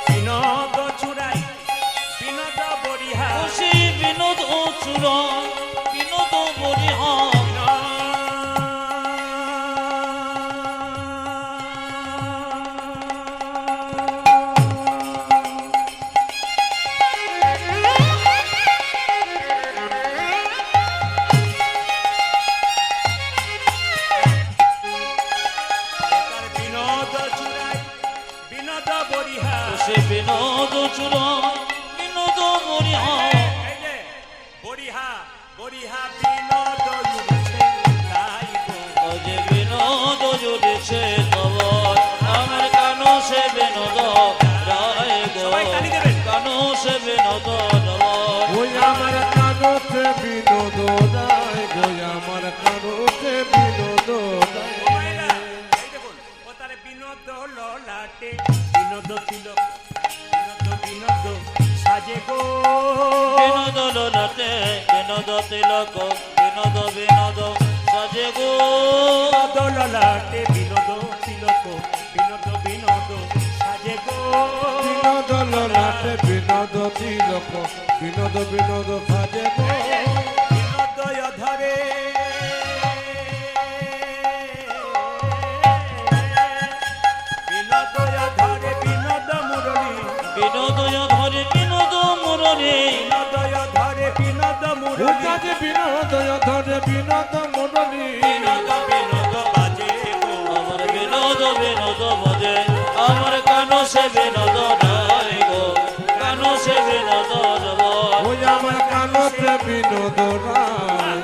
বিনোদ চুরাই, বিনোদ বরিহা, খুশি বিনোদ চূড়াই, বিনোদ বরিহার। বিনোদ চুরাই, বিনোদ বরিহা। খুশি বিনোদ চূড়াই, বিনোদ বরিহার। এই যে বরিহা, বরিহা বিনোদ উড়ছে তাই গো। যে বিনোদ জুড়েছে তব, আমার কানো সে বিনোদ রায় গো, সবাই তালি দেবেন। কানো সে বিনোদ রব। ওই আমার কানতে বিনোদ রায় গো, আমার কানতে বিনোদ রায়। মোবাইলা, এই দেখুন, ও তারে বিনোদ ললাটে, বিনোদ তিলক, বিনোদ বিনোদ সাজে গো। বিনোদ ললাটে, বিনোদ তিলক, বিনোদ বিনোদ সাজে গো। বিনোদ ললাটে, বিনোদ তিলক, বিনোদ বিনোদ সাজে গো। বিনোদ ললাটে, বিনোদ তিলক, বিনোদ বিনোদ সাজে গো। বিনোদয় ধরে, বিনোদয় ধরে, বিনোদ মুরলী, বিনোদয় ধরে বিনোদ মুরলী, বিনোদয় ধরে, বিনোদ মুরলী। উদাজে বিনোদয় ধরে বিনোদ মুরলী। বিনোদ বিনোদ বাজে গো। আমার বিনোদ বিনোদ ভজে, আমার কানো সে বিনোদ রায় গো, কানো সে বিনোদ রব। ওই আমার কানতে বিনোদ রায়,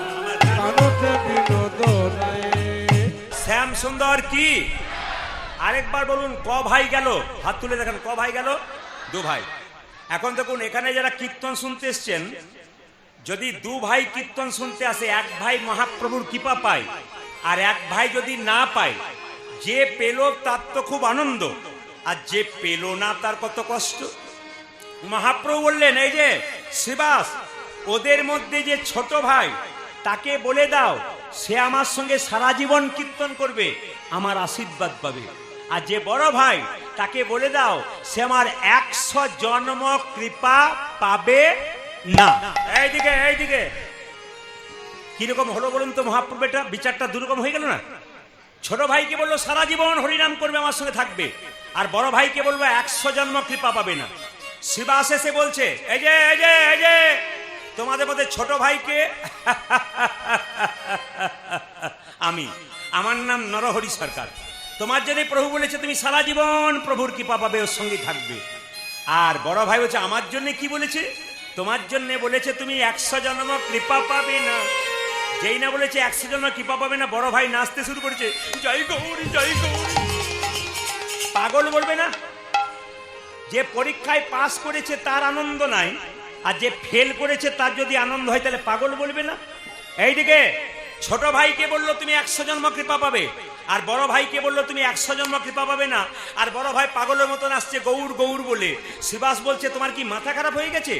কানতে বিনোদ রায়। শ্যাম সুন্দর কি? আরেকবার বলুন, ক ভাই গেল? হাত তুলে দেখেন, ক ভাই গেল? দু ভাই। এখন দেখুন, এখানে যারা কীর্তন শুনতে এসছেন, যদি দু ভাই কীর্তন শুনতে আসে, এক ভাই মহাপ্রভুর কৃপা পায়, আর এক ভাই যদি না পায়, যে পেল তার তো খুব আনন্দ, আর যে পেল না তার কত কষ্ট। মহাপ্রভু বললেন, এই যে শ্রীবাস, ওদের মধ্যে যে ছোট ভাই, তাকে বলে দাও সে আমার সঙ্গে সারা জীবন কীর্তন করবে, আমার আশীর্বাদ পাবে। আর যে বড় ভাই, তাকে বলে দাও সে আমার 100 জন্ম কৃপা পাবে না। এইদিকে এইদিকে, কিরকম হলো বলুন তো মহাপ্রভু? এটা বিচারটা দুরকম হয়ে গেল না? ছোট ভাইকে বললো সারা জীবন হরিনাম করবে, আমার সঙ্গে থাকবে, আর বড় ভাইকে বলবো 100 জন্ম কৃপা পাবে না। শিবাস এসে বলছে, এই যে এই যে এই যে তোমাদের মধ্যে ছোট ভাইকে আমি, আমার নাম নরহরি সরকার। তোমার জন্য প্রভু বলেছে তুমি সারা জীবন প্রভুর কৃপা পাবে, ওর সঙ্গে থাকবে। আর বড় ভাই বলছে, আমার জন্য কি বলেছে? তোমার জন্য বলেছে তুমি 100 জন্ম কৃপা পাবে না। যেই না বলেছে 100 জন্ম কৃপা পাবে না, বড় ভাই নাচতে শুরু করেছে, জয় গৌরী জয় গৌরী। পাগল বলবে না? যে পরীক্ষায় পাস করেছে তার আনন্দ নাই, আর যে ফেল করেছে তার যদি আনন্দ হয়, তাহলে পাগল বলবে না? এইদিকে ছোট ভাইকে বললো তুমি 100 জন্ম কৃপা পাবে, আর বড় ভাইকে বললো তুমি 100 জন্ম কৃপা পাবে না, আর বড় ভাই পাগলের মতন আসছে গৌর গৌর বলে। শিবাস বলছে, তোমার কি মাথা খারাপ হয়ে গেছে?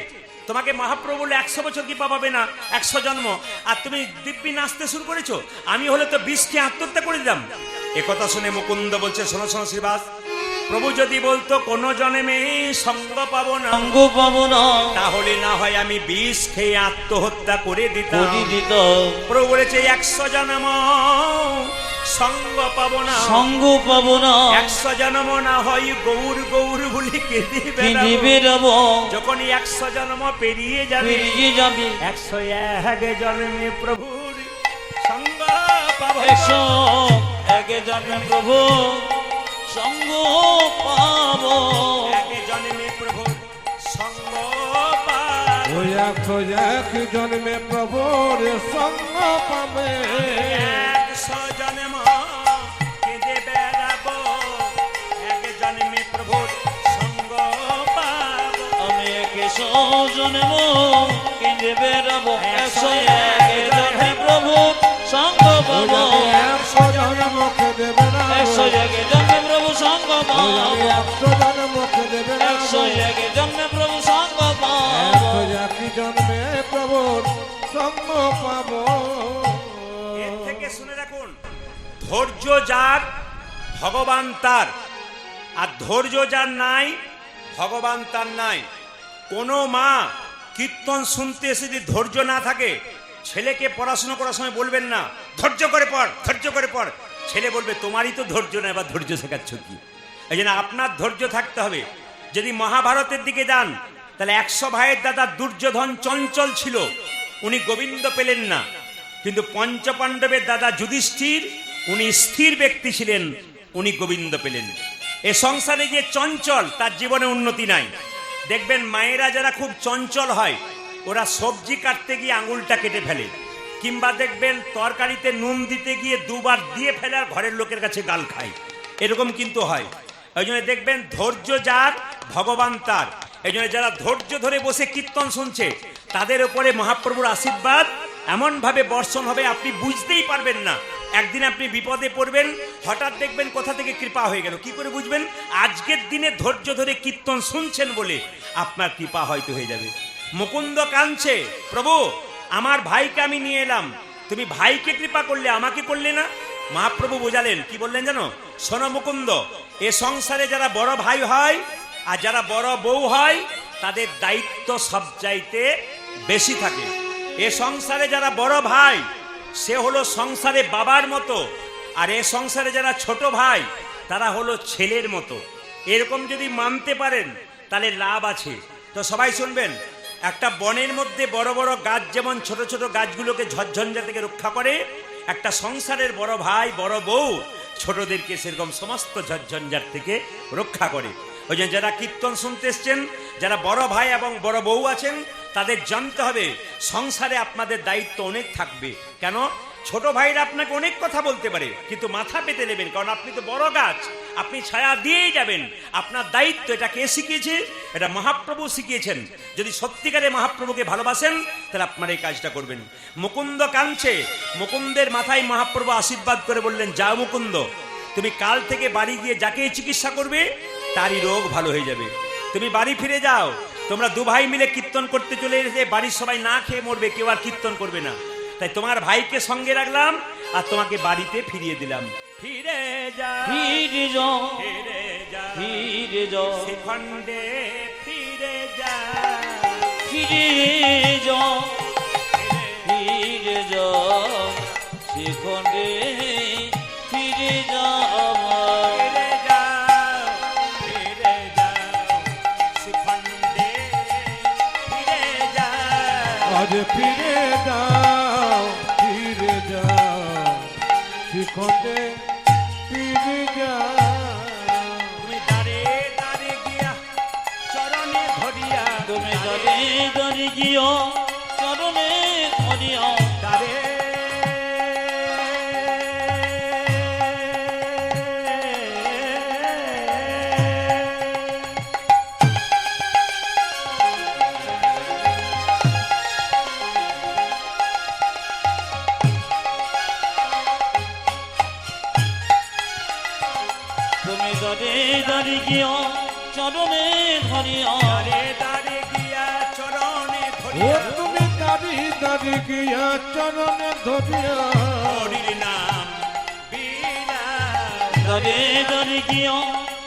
তোমাকে মহাপ্রভু বলে 100 বছর কৃপা পাবে না, 100 জন্ম, আর তুমি দিব্যি নাচতে শুরু করেছো। আমি হলে তো 20কে আত্মহত্যা করে দিলাম। একথা শুনে মুকুন্দ বলছে, শোনো শোনো শ্রীবাস, প্রভু যদি বলতো কোন জন্মে সঙ্গ পাবো না, সঙ্গ পাবো না, তাহলে না হয় আমি 20 খেয়ে আত্মহত্যা করে দিতাম। করি দিত। প্রভু বলেছে 100 জন্ম সঙ্গ পাবো না, সঙ্গ পাবো না, 100 জন্ম না হয় গৌর গৌর বলি কেঁদে কেঁদে বেড়াবো। বেড়াবো। যখন 100 জন্ম পেরিয়ে যাবে, পেরিয়ে যাবে, 101 জন্মে প্রভুর সঙ্গ পাবো। 101 জন্মে প্রভু সঙ্গ পাবো। 1 জন্মে প্রভুর সঙ্গ পাবো। একশো এক জন্মে প্রভুর সঙ্গ পাবে 100 জন্ম কেঁদে বেড়াবো, এক জন্মে প্রভুর সঙ্গ পাবো। আমি 100 জন্ম কেঁদে বেড়াবো, 101 জন্মে প্রভু সঙ্গ পাবো। 100 জন্ম কেঁদে বেড়াবো, 101 জন্মে প্রভু সঙ্গ পাবো। 100 জন্ম কেঁদে বেড়াবো, 101 জন্মে প্রভু সঙ্গ পাবো। 101 জন্মে প্রভুর সঙ্গ পাবো। এর থেকে শুনে রাখুন, ধৈর্য যার ভগবান তার, আর ধৈর্য যার নাই ভগবান তার নাই। কোনো মা কীর্তন শুনতে এসে যদি ধৈর্য না থাকে, ছেলেকে পড়াশোনা করার সময় বলবেন না ধৈর্য করে পড়, ধৈর্য করে পড়। ছেলে বলবে তোমারই তো ধৈর্য না, এবার ধৈর্য শেখাচ্ছ কি? এই জন্য আপনার ধৈর্য থাকতে হবে। যদি মহাভারতের দিকে যান, তাহলে 100 ভাইয়ের দাদা দুর্যোধন চঞ্চল ছিল, উনি গোবিন্দ পেলেন না। কিন্তু পঞ্চপাণ্ডবের দাদা যুধিষ্ঠির, উনি স্থির ব্যক্তি ছিলেন, উনি গোবিন্দ পেলেন। এ সংসারে যে চঞ্চল, তার জীবনে উন্নতি নাই। দেখবেন মায়েরা যারা খুব চঞ্চল হয়, ওরা সবজি কাটতে গিয়ে আঙুলটা কেটে ফেলে, কিংবা দেখবেন তরকারিতে নুন দিতে গিয়ে 2 বার দিয়ে ফেলে আর ঘরের লোকের কাছে গাল খায়, এরকম কিন্তু হয়। ওই জন্য দেখবেন ধৈর্য যার ভগবান তার। এই জন্য যারা ধৈর্য ধরে বসে কীর্তন শুনছে, তাদের উপরে মহাপ্রভুর আশীর্বাদ এমন ভাবে বর্ষণ হবে আপনি বুঝতেই পারবেন না। একদিন আপনি বিপদে পড়বেন, হঠাৎ দেখবেন কোথা থেকে কৃপা হয়ে গেল। কি করে বুঝবেন? আজকের দিনে ধৈর্য ধরে কীর্তন শুনছেন বলে আপনার কৃপা হয়তো হয়ে যাবে। মুকুন্দ কাঁদছে, প্রভু আমার ভাইকে আমি নিয়ে এলাম, তুমি ভাইকে কৃপা করলে, আমাকে করলে না। মহাপ্রভু বোঝালেন, কি বললেন জানো? শোনো মুকুন্দ, এ সংসারে যারা বড় ভাই হয় আর যারা বড় বউ হয়, তাদের দায়িত্ব সবচাইতে বেশি থাকে। এ সংসারে যারা বড় ভাই, সে হলো সংসারে বাবার মতো, আর এ সংসারে যারা ছোট ভাই, তারা হলো ছেলের মতো। এরকম যদি মানতে পারেন তাহলে লাভ আছে। তো সবাই শুনবেন, একটা বনের মধ্যে বড় বড় গাছ যেমন ছোট ছোট গাছগুলোকে ঝড়ঝঞ্ঝা থেকে রক্ষা করে, একটা সংসারের বড় ভাই বড় বউ ছোটদেরকে সেরকম সমস্ত ঝড়ঝঞ্ঝার থেকে রক্ষা করে। ওই জন্য যারা কীর্তন শুনতে এসছেন, যারা বড় ভাই এবং বড় বউ আছেন, তাদের জানতে হবে সংসারে আপনাদের দায়িত্ব অনেক থাকবে। কেন? ছোট ভাইরা আপনাকে অনেক কথা বলতে পারে, কিন্তু মাথা পেতে নেবেন, কারণ আপনি তো বড় গাছ, আপনি ছায়া দিয়েই যাবেন। আপনার দায়িত্ব, এটা কে শিখিয়েছে? এটা মহাপ্রভু শিখিয়েছেন। যদি সত্যিকারে মহাপ্রভুকে ভালোবাসেন, তাহলে আপনার এই কাজটা করবেন। মুকুন্দ কাঁদছে, মুকুন্দের মাথায় মহাপ্রভু আশীর্বাদ করে বললেন, যাও মুকুন্দ, তুমি কাল থেকে বাড়ি গিয়ে যাকে চিকিৎসা করবে তারই রোগ ভালো হয়ে যাবে। তুমি বাড়ি ফিরে যাও। তোমরা 2 ভাই মিলে কীর্তন করতে চলে এসে বাড়ির সবাই না খেয়ে মরবে, কেউ আর কীর্তন করবে না। তাই তোমার ভাইকে সঙ্গে রাখলাম আর তোমাকে বাড়িতে ফিরিয়ে দিলাম। ফিরে যা, ফিরে যাও, ফিরে যা, ফিরে যাও, শ্রীখণ্ডে ফিরে যা, ফিরে যাও, ফিরে যাও, সেখানে ফিরে যাও, ফিরে যাও, ফিরে যাও, শ্রীখণ্ডে ফিরে যা। আজ ফিরে যাও, ফিরে যাও, শিখতে ফিরে যাও। তুমি দাঁড়ে দাঁড়ে গিয়া চরণে ধরিয়া, তুমি দরে দরে গিয়ে চরণে ধরিয়া, দাঁড়ে তুমি দরে দরে গিয়ে চরণে ধরিয়া, দাঁড়ে দাঁড়ে গিয়া চরণে ও ধরিয়া, তুমি দাঁড়ি দাঁড়ি গিয়া চরণে ধরিয়া, হরির নাম বিলাও। দরে দরে গিয়ে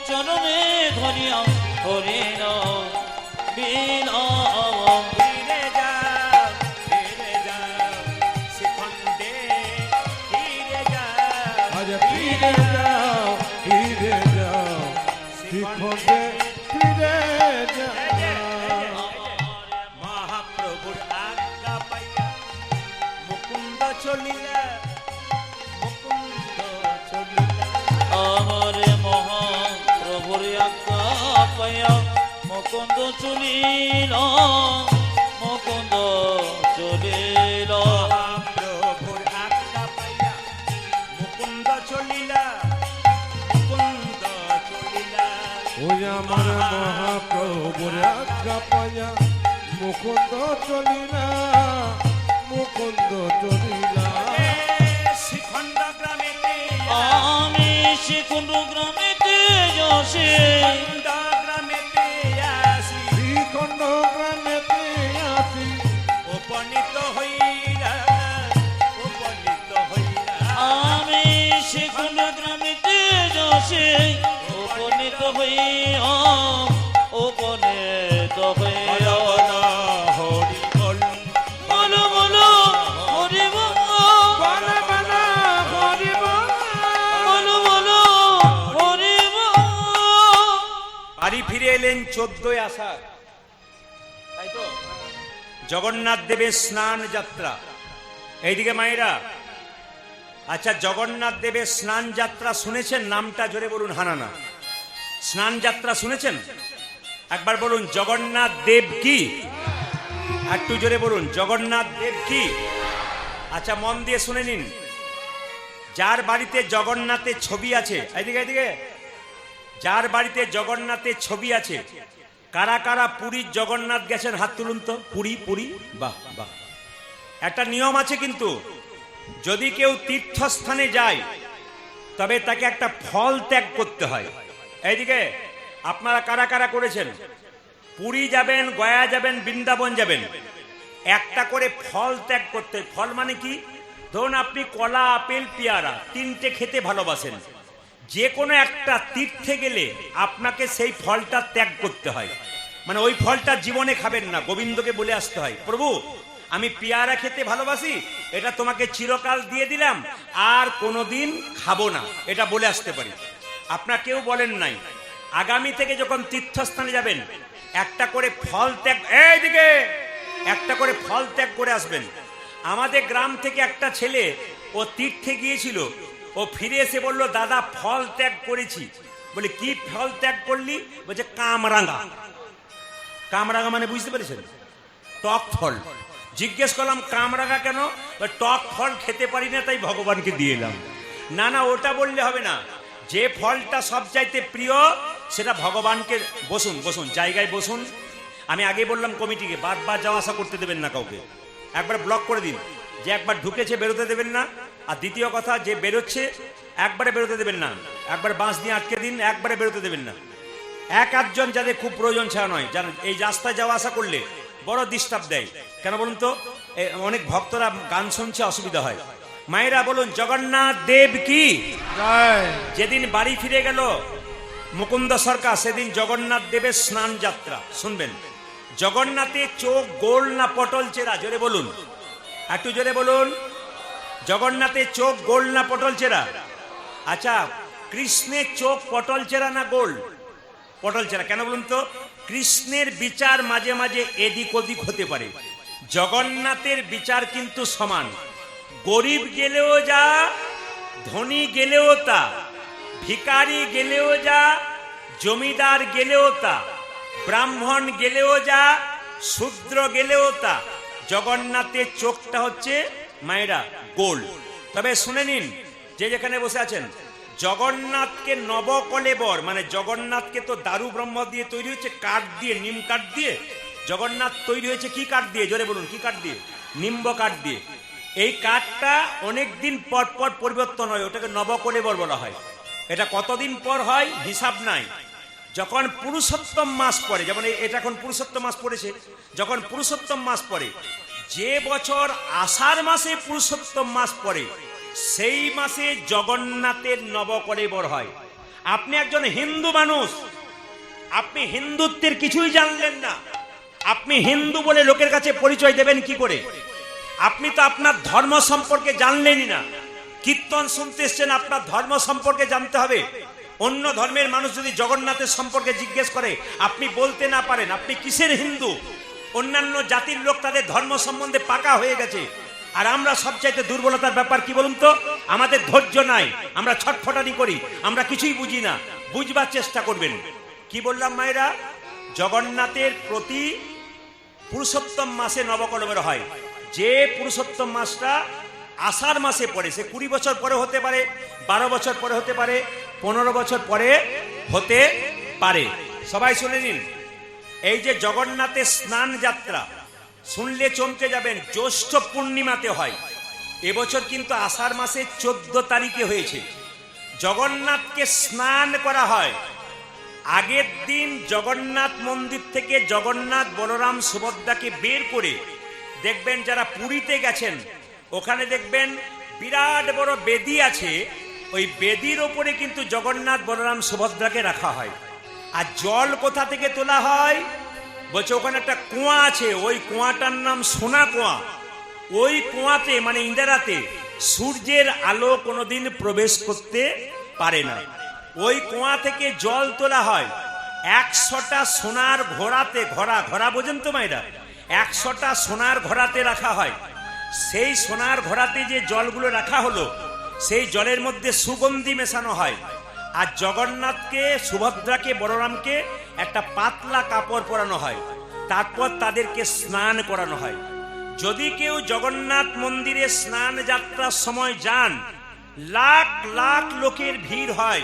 চরণে ধরিয়া, হরে নাম বিলাও, ফিরে যাও, ফিরে যাও, শ্রীখণ্ডে ফিরে যাও। আজ ফিরে যাও, ফিরে যাও, শিখতে ফিরে যাও। মহাপ্রভুর আজ্ঞা পাইয়া মুকুন্দ চলিয়া, মুকুন্দ চলিয়া। আমার মহাপ্রভুর আজ্ঞা পাইয়া মুকুন্দ চলিল, মুকুন্দ চলিল মহাপ্রভুর আজ্ঞা পাইয়া মুকুন্দ চলিলা, মুকুন্দ চলিলা। ওই আমার মহাপ্রভুর আজ্ঞা পাইয়া মুকুন্দ চলিলা, মুকুন্দ চলিলা। শিখণ্ড গ্রামেতে আমি শিখুন্ড গ্রামেতে যাসি, শিখণ্ড গ্রামেতে আসি, শ্রীখণ্ড গ্রামেতে আসি, উপনীত হইলা, উপনীত হইলা। আমি শিখুন্ড গ্রামেতে যাসি, উপনীত হইয়া, উপনীত হইয়া। হরি বল, বলো বলো হরি বল, বলে বলে হরি বল। বলো বলো হরি বল। বাড়ি ফিরে এলেন 14 আষাঢ়, তাই তো? জগন্নাথ দেবের স্নান যাত্রা। এইদিকে মায়েরা, আচ্ছা জগন্নাথ দেবের স্নান যাত্রা শুনেছেন? নামটা জোরে বলুন, হানানা। স্নান যাত্রা শুনেছেন? একবার বলুন জগন্নাথ দেব কি, একটু জোরে বলুন জগন্নাথ দেব কি। আচ্ছা মন দিয়ে শুনে নিন, যার বাড়িতে জগন্নাথের ছবি আছে, এদিকে এদিকে, যার বাড়িতে জগন্নাথের ছবি আছে, কারা কারা পুরীর জগন্নাথ গেছেন হাত তুলুন তো। পুরী, পুরী, বাহ বাহ। একটা নিয়ম আছে কিন্তু, যদি কেউ তীর্থস্থানে যায় তবে তাকে একটা ফল ত্যাগ করতে হয়। এইদিকে আপনারা কারা কারা করেছেন? পুরী যাবেন, গয়া যাবেন, বৃন্দাবন যাবেন, একটা করে ফল ত্যাগ করতে। ফল মানে কি? ধরুন আপনি কলা, আপেল, পেয়ারা তিনটে খেতে ভালোবাসেন, যে কোনো একটা তীর্থে গেলে আপনাকে সেই ফলটা ত্যাগ করতে হয়। মানে ওই ফলটা জীবনে খাবেন না, গোবিন্দকে বলে আসতে হয়, প্রভু আমি পেয়ারা খেতে ভালোবাসি, এটা তোমাকে চিরকাল দিয়ে দিলাম, আর কোনোদিন খাবো না, এটা বলে আসতে পারি। আপনার কেউ বলেন নাই, আগামী থেকে যখন তীর্থস্থানে যাবেন একটা করে ফল ত্যাগ, এইদিকে একটা করে ফল ত্যাগ করে আসবেন। আমাদের গ্রাম থেকে একটা ছেলে, ও তীর্থে গিয়েছিল, ও ফিরে এসে বলল দাদা ফল ত্যাগ করেছি। বলে কি ফল ত্যাগ করলি? বলছে কামরাঙা। কামরাঙা মানে বুঝতে পেরেছেন? টক ফল। জিজ্ঞেস করলাম কামরাঙা কেন? টক ফল খেতে পারি না, তাই ভগবানকে দিয়ে এলাম। না না, ওটা বললে হবে না, যে ফলটা সবচাইতে প্রিয় সেটা ভগবানকে। বসুন বসুন, জায়গায় বসুন। আমি আগে বললাম কমিটিকে বারবার যাওয়া আসা করতে দেবেন না কাউকে, একবার ব্লক করে দিন। যে একবার ঢুকেছে বেরোতে দেবেন না, আর দ্বিতীয় কথা যে বেরোচ্ছে একবারে বেরোতে দেবেন না, একবার বাঁশ দিয়ে আটকে দিন, একবারে বেরোতে দেবেন না। এক আধজন যাদের খুব প্রয়োজন ছাড়া নয়, জানেন এই রাস্তায় যাওয়া আসা করলে বড় ডিস্টার্ব দেয়। কেন বলুন তো? অনেক ভক্তরা গান শুনছে, অসুবিধা হয়। মায়েরা বলুন জগন্নাথ দেব কি। যেদিন বাড়ি ফিরে গেল মুকুন্দ সরকার, সেদিন জগন্নাথ দেবের স্নান যাত্রা শুনবেন। জগন্নাথের চোখ গোল না পটল চেরা? জোরে বলুন, একটু জোরে বলুন। জগন্নাথের চোখ গোল না পটল চেরা? আচ্ছা, কৃষ্ণের চোখ পটল চেরা না গোল? পটল চেরা। কেন বলুন তো? কৃষ্ণের বিচার মাঝে মাঝে এদিক ওদিক হতে পারে, জগন্নাথের বিচার কিন্তু সমান। গরিব গেলেও যা, ধনী গেলেও তা, ভিখারি গেলেও যা, জমিদার গেলেও তা, ব্রাহ্মণ গেলেও যা, শূদ্র গেলেও তা, জগন্নাথের চোখটা হচ্ছে মায়েরা গোল। তবে শুনে নিন, যে যেখানে বসে আছেন, জগন্নাথকে নবকলেবর, মানে জগন্নাথকে তো দারু ব্রহ্ম দিয়ে তৈরি হয়েছে, কাঠ দিয়ে, নিম কাঠ দিয়ে। জগন্নাথ তৈরি হয়েছে কি কাঠ দিয়ে? জোরে বলুন, কি কাঠ দিয়ে? নিম্ব কাঠ দিয়ে। এই কাঠটা অনেক দিন পর পর পরিবর্তন হয়, ওটাকে নবকলেবর বলা হয়। এটা কতদিন পর হয় হিসাব নাই। যখন পুরুষোত্তম মাস পড়ে, যেমন এটা এখন পুরুষোত্তম মাস পড়েছে, যখন পুরুষোত্তম মাস পড়ে, যে বছর আষাঢ় মাসে পুরুষোত্তম মাস পড়ে, সেই মাসে জগন্নাথের নবকলেবর হয়। আপনি একজন হিন্দু মানুষ, আপনি হিন্দুত্বের কিছুই জানলেন না, আপনি হিন্দু বলে লোকের কাছে পরিচয় দেবেন কি করে? আপনি তো আপনার ধর্ম সম্পর্কে জানলেনই না। কীর্তন শুনতে এসছেন, আপনার ধর্ম সম্পর্কে জানতে হবে। অন্য ধর্মের মানুষ যদি জগন্নাথের সম্পর্কে জিজ্ঞেস করে, আপনি বলতে না পারেন আপনি কিসের হিন্দু। অন্যান্য জাতির লোক তাদের ধর্ম সম্বন্ধে পাকা হয়ে গেছে, আর আমরা সবচাইতে দুর্বলতার ব্যাপার কি বলুন তো? আমাদের ধৈর্য নাই, আমরা ছটফটানি করি, আমরা কিছুই বুঝি না। বুঝবার চেষ্টা করবেন। কি বললাম মায়েরা? জগন্নাথের প্রতি পুরুষোত্তম মাসে নবকলেবর হয়। যে পুরুষোত্তম মাসটা আষাঢ় মাসে পড়ে, সে 20 বছর পরে হতে পারে, 12 বছর পরে হতে পারে, 15 বছর পরে হতে পারে। সবাই শুনে নিন, এই যে জগন্নাথের স্নান যাত্রা শুনলে চমকে যাবেন, জ্যৈষ্ঠ পূর্ণিমাতে হয়। এবছর কিন্তু আষাঢ় মাসে 14 তারিখে হয়েছে। জগন্নাথকে স্নান করা হয়। আগের দিন জগন্নাথ মন্দির থেকে জগন্নাথ, বলরাম, সুভদ্রাকে বের করে দেখবেন, যারা পুরীতে গেছেন ওখানে দেখবেন বিরাট বড় বেদি আছে, ওই বেদির ওপরে কিন্তু জগন্নাথ, বলরাম, সুভদ্রাকে রাখা হয়। আর জল কোথা থেকে তোলা হয়? বলছে ওখানে একটা কুয়া আছে, ওই কুয়াটার নাম সোনা কুয়া। ওই কুয়াতে মানে ইন্দিরাতে সূর্যের আলো কোনোদিন প্রবেশ করতে পারে না। ওই কুয়া থেকে জল তোলা হয়। 100টা সোনার ঘোড়াতে, ঘোড়া বোঝেন তো মায়েরা, 100টা সোনার ঘোড়াতে রাখা হয়। সেই সোনার ঘোড়াতে যে জলগুলো রাখা হলো, সেই জলের মধ্যে সুগন্ধি মেশানো হয়। আর জগন্নাথকে, সুভদ্রাকে, বলরামকে একটা পাতলা কাপড় পরানো হয়। তারপর তাদেরকে স্নান করানো হয়। যদি কেউ জগন্নাথ মন্দিরে স্নান যাত্রার সময় যান, লাখ লাখ লোকের ভিড় হয়।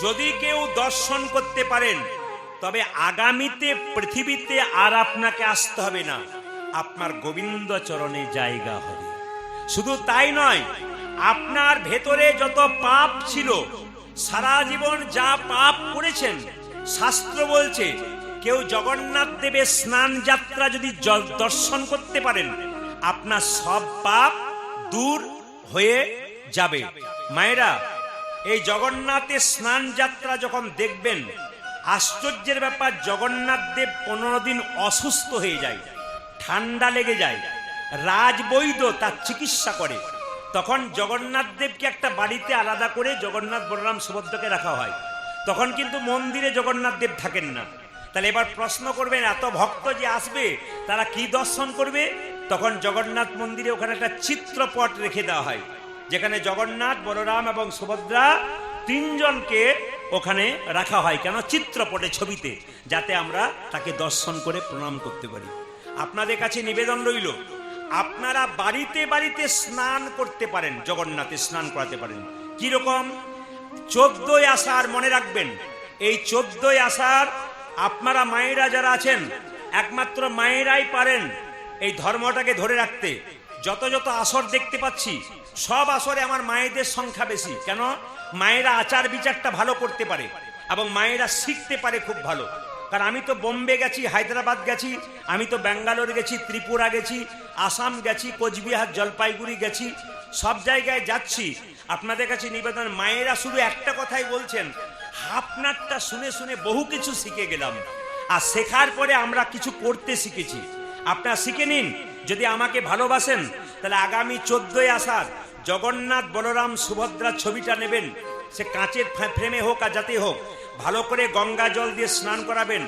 যদি কেউ দর্শন করতে পারেন, তবে আগামীতে পৃথিবীতে আর আপনাকে আসতে হবে না, আপনার গোবিন্দ চরণে জায়গা হবে। শুধু তাই নয়, আপনার ভেতরে যত পাপ ছিল, সারা জীবন যা পাপ করেছেন, শাস্ত্র বলছে কেউ জগন্নাথ দেবের স্নান যাত্রা যদি দর্শন করতে পারেন, আপনার সব পাপ দূর হয়ে যাবে। মায়েরা, এই জগন্নাথের স্নান যাত্রা যখন দেখবেন, আশ্চর্যের ব্যাপার, জগন্নাথ দেব 15 দিন অসুস্থ হয়ে যায়, ঠান্ডা লেগে যায়। রাজবৈদ্য তার চিকিৎসা করে। তখন জগন্নাথ দেবকে একটা বাড়িতে আলাদা করে জগন্নাথ, বলরাম, সুভদ্রাকে রাখা হয়। তখন কিন্তু মন্দিরে জগন্নাথ দেব থাকেন না। তাহলে এবার প্রশ্ন করবেন, এত ভক্ত যে আসবে তারা কি দর্শন করবে? তখন জগন্নাথ মন্দিরে ওখানে একটা চিত্রপট রেখে দেওয়া হয়, যেখানে জগন্নাথ, বলরাম এবং সুভদ্রা 3 জনকে ওখানে রাখা হয়। কেন? চিত্রপটে, ছবিতে, যাতে আমরা তাকে দর্শন করে প্রণাম করতে পারি। আপনাদের কাছে নিবেদন রইল, আপনারা বাড়িতে বাড়িতে স্নান করতে পারেন, জগন্নাথে স্নান করাতে পারেন। কি রকম? 14ই আষাঢ় মনে রাখবেন। এই 14ই আষাঢ় আপনারা মায়েরা যারা আছেন, একমাত্র মায়েরাই পারেন এই ধর্মটাকে ধরে রাখতে। যত যত আসর দেখতে পাচ্ছি, সব আসরে আমার মায়েদের সংখ্যা বেশি। কেন? মায়েরা আচার বিচারটা ভালো করতে পারে এবং মায়েরা শিখতে পারে খুব ভালো। কারণ আমি তো বোম্বে গেছি, হায়দ্রাবাদ গেছি, আমি তো ব্যাঙ্গালোর গেছি, ত্রিপুরা গেছি, আসাম গেছি, কোচবিহার, জলপাইগুড়ি গেছি, সব জায়গায় যাচ্ছি। আপনাদের কাছে নিবেদন, মায়েরা শুধু একটা কথাই বলছেন, আপনারটা শুনে শুনে বহু কিছু শিখে গেলাম। আর শেখার পরে আমরা কিছু করতে শিখেছি। আপনারা শিখে নিন। যদি আমাকে ভালোবাসেন, তাহলে আগামী 14ই আষাঢ় জগন্নাথ, বলরাম, সুভদ্রার ছবিটা নেবেন। সে কাঁচের ফ্রেমে হোক আর যাতে হোক, ভালো করে গঙ্গা জল দিয়ে স্নান করাবেন,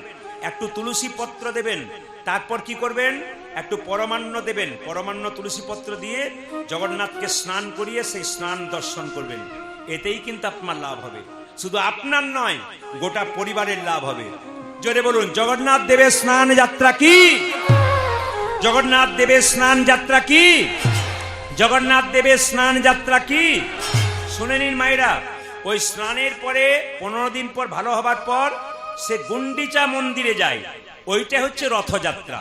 একটু তুলসী পত্র দেবেন। তারপর কি করবেন? একটু পরমান্ন দেবেন। পরমান্ন তুলসী পত্র দিয়ে জগন্নাথকে স্নান করিয়ে সেই স্নান দর্শন করবেন। এতেই কিন্তু আপনার লাভ হবে। শুধু আপনার নয়, গোটা পরিবারের লাভ হবে। জোরে বলুন, জগন্নাথ দেবের স্নান যাত্রা কি? জগন্নাথ দেবের স্নান যাত্রা কি? জগন্নাথ দেবের স্নান যাত্রা কি? শুনে নিন মায়েরা, ওই স্নানের পরে 15 দিন পর, ভালো হবার পর, সে গুন্ডিচা মন্দিরে যায়। ওইটা হচ্ছে রথযাত্রা।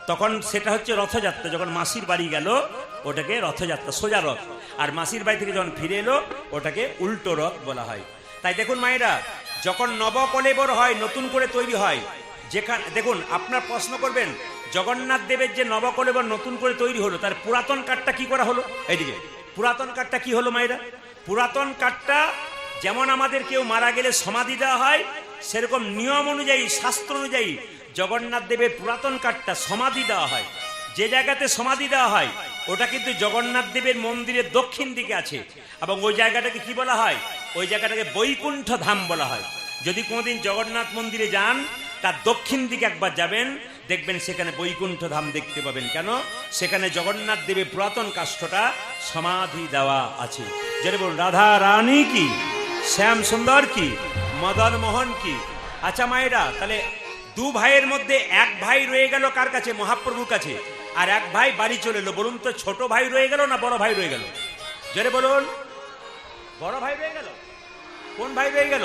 তখন সেটা হচ্ছে রথযাত্রা। যখন মাসির বাড়ি গেল, ওটাকে রথযাত্রা, সোজা রথ। আর মাসির বাড়ি থেকে যখন ফিরে এলো, ওটাকে উল্টো রথ বলা হয়। তাই দেখুন মায়েরা, যখন নবকলেবর হয়, নতুন করে তৈরি হয়, যেখানে দেখুন, আপনার প্রশ্ন করবেন, জগন্নাথ দেবের যে নবকলেবর নতুন করে তৈরি হলো, তার পুরাতন কাঠটা কি করা হলো? এইদিকে পুরাতন কাঠটা কি হলো মায়েরা? পুরাতন কাঠটা যেমন আমাদের কেউ মারা গেলে সমাধি দেওয়া হয়, সেরকম নিয়ম অনুযায়ী, শাস্ত্র অনুযায়ী জগন্নাথ দেবের পুরাতন কাঠটা সমাধি দেওয়া হয়। যে জায়গাতে সমাধি দেওয়া হয়, ওটা কিন্তু জগন্নাথ দেবের মন্দিরের দক্ষিণ দিকে আছে। এবং ওই জায়গাটাকে কি বলা হয়? ওই জায়গাটাকে বৈকুণ্ঠ ধাম বলা হয়। যদি কোনোদিন জগন্নাথ মন্দিরে যান, তার দক্ষিণ দিকে একবার যাবেন, দেখবেন সেখানে বৈকুণ্ঠ ধাম দেখতে পাবেন। কেন? সেখানে জগন্নাথ দেবের পুরাতন কাষ্ঠটা সমাধি দেওয়া আছে। যেটা বলুন, রাধা রানী কি, শ্যাম সুন্দর কি, মদন মোহন কি। আচ্ছা মায়েরা, তাহলে 2 ভাইয়ের মধ্যে 1 ভাই রয়ে গেল কার কাছে? মহাপ্রভুর কাছে। আর এক ভাই বাড়ি চলে এলো। বলুন তো, ছোট ভাই রয়ে গেল না বড় ভাই রয়ে গেল? জোরে বলুন। বড় ভাই রয়ে গেল। কোন ভাই রয়ে গেল?